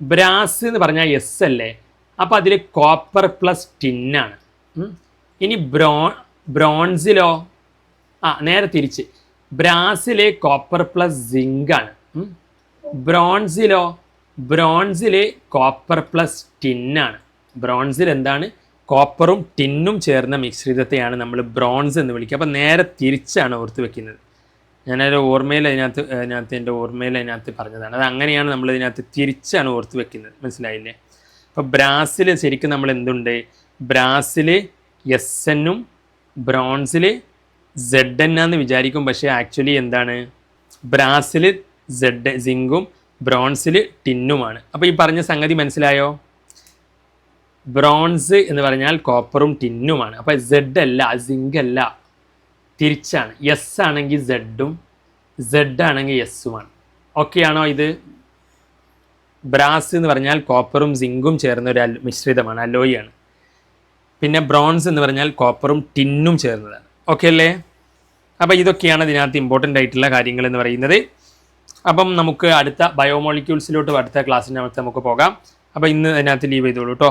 ബ്രാസ് എന്ന് പറഞ്ഞാൽ എസ് അല്ലേ, അപ്പോൾ അതിൽ കോപ്പർ പ്ലസ് ടിന്നാണ്. ഇനി ബ്രോൺസിലോ നേരെ തിരിച്ച്, ബ്രാസിലെ കോപ്പർ പ്ലസ് സിങ്ക് ആണ്. ബ്രോൺസിൽ കോപ്പർ പ്ലസ് ടിന്നാണ്. ബ്രോൺസിൽ എന്താണ്? കോപ്പറും ടിന്നും ചേർന്ന മിശ്രിതത്തെയാണ് നമ്മൾ ബ്രോൺസ് എന്ന് വിളിക്കുക. അപ്പോൾ നേരെ തിരിച്ചാണ് ഓർത്ത് വെക്കുന്നത്. ഞാനൊരു ഓർമ്മയിൽ എൻ്റെ ഓർമ്മയിൽ അതിനകത്ത് പറഞ്ഞതാണ്. അത് അങ്ങനെയാണ് നമ്മൾ ഇതിനകത്ത് തിരിച്ചാണ് ഓർത്ത് വെക്കുന്നത്. മനസ്സിലായില്ലേ? അപ്പോൾ ബ്രാസിൽ ശരിക്കും നമ്മൾ എന്തുണ്ട്? ബ്രാസിൽ എസ് എന്നും ബ്രോൺസിൽ സെഡ് എന്നാന്ന് വിചാരിക്കും. പക്ഷേ ആക്ച്വലി എന്താണ്? ബ്രാസിൽ സിങ്കും ബ്രോൺസിൽ ടിന്നുമാണ്. അപ്പോൾ ഈ പറഞ്ഞ സംഗതി മനസ്സിലായോ? ബ്രോൺസ് എന്ന് പറഞ്ഞാൽ കോപ്പറും ടിന്നുമാണ്. അപ്പോൾ സെഡ് അല്ല, സിങ്ക് അല്ല, തിരിച്ചാണ്. എസ് ആണെങ്കിൽ സെഡും സെഡ് ആണെങ്കിൽ എസ്സുമാണ്. ഓക്കെ ആണോ? ഇത് ബ്രാസ് എന്ന് പറഞ്ഞാൽ കോപ്പറും സിങ്കും ചേർന്ന ഒരു മിശ്രിതമാണ്, അലോയാണ്. പിന്നെ ബ്രോൺസ് എന്ന് പറഞ്ഞാൽ കോപ്പറും ടിന്നും ചേർന്നതാണ്. ഓക്കെ അല്ലേ? അപ്പോൾ ഇതൊക്കെയാണ് ഇതിനകത്ത് ഇമ്പോർട്ടൻ്റ് ആയിട്ടുള്ള കാര്യങ്ങൾ എന്ന് പറയുന്നത്. അപ്പം നമുക്ക് അടുത്ത ബയോമോളിക്യൂൾസിലോട്ട് അടുത്ത ക്ലാസ്സിനകത്ത് നമുക്ക് പോകാം. അപ്പോൾ ഇന്ന് അതിനകത്ത് ലീവ് ചെയ്തോളൂ കേട്ടോ.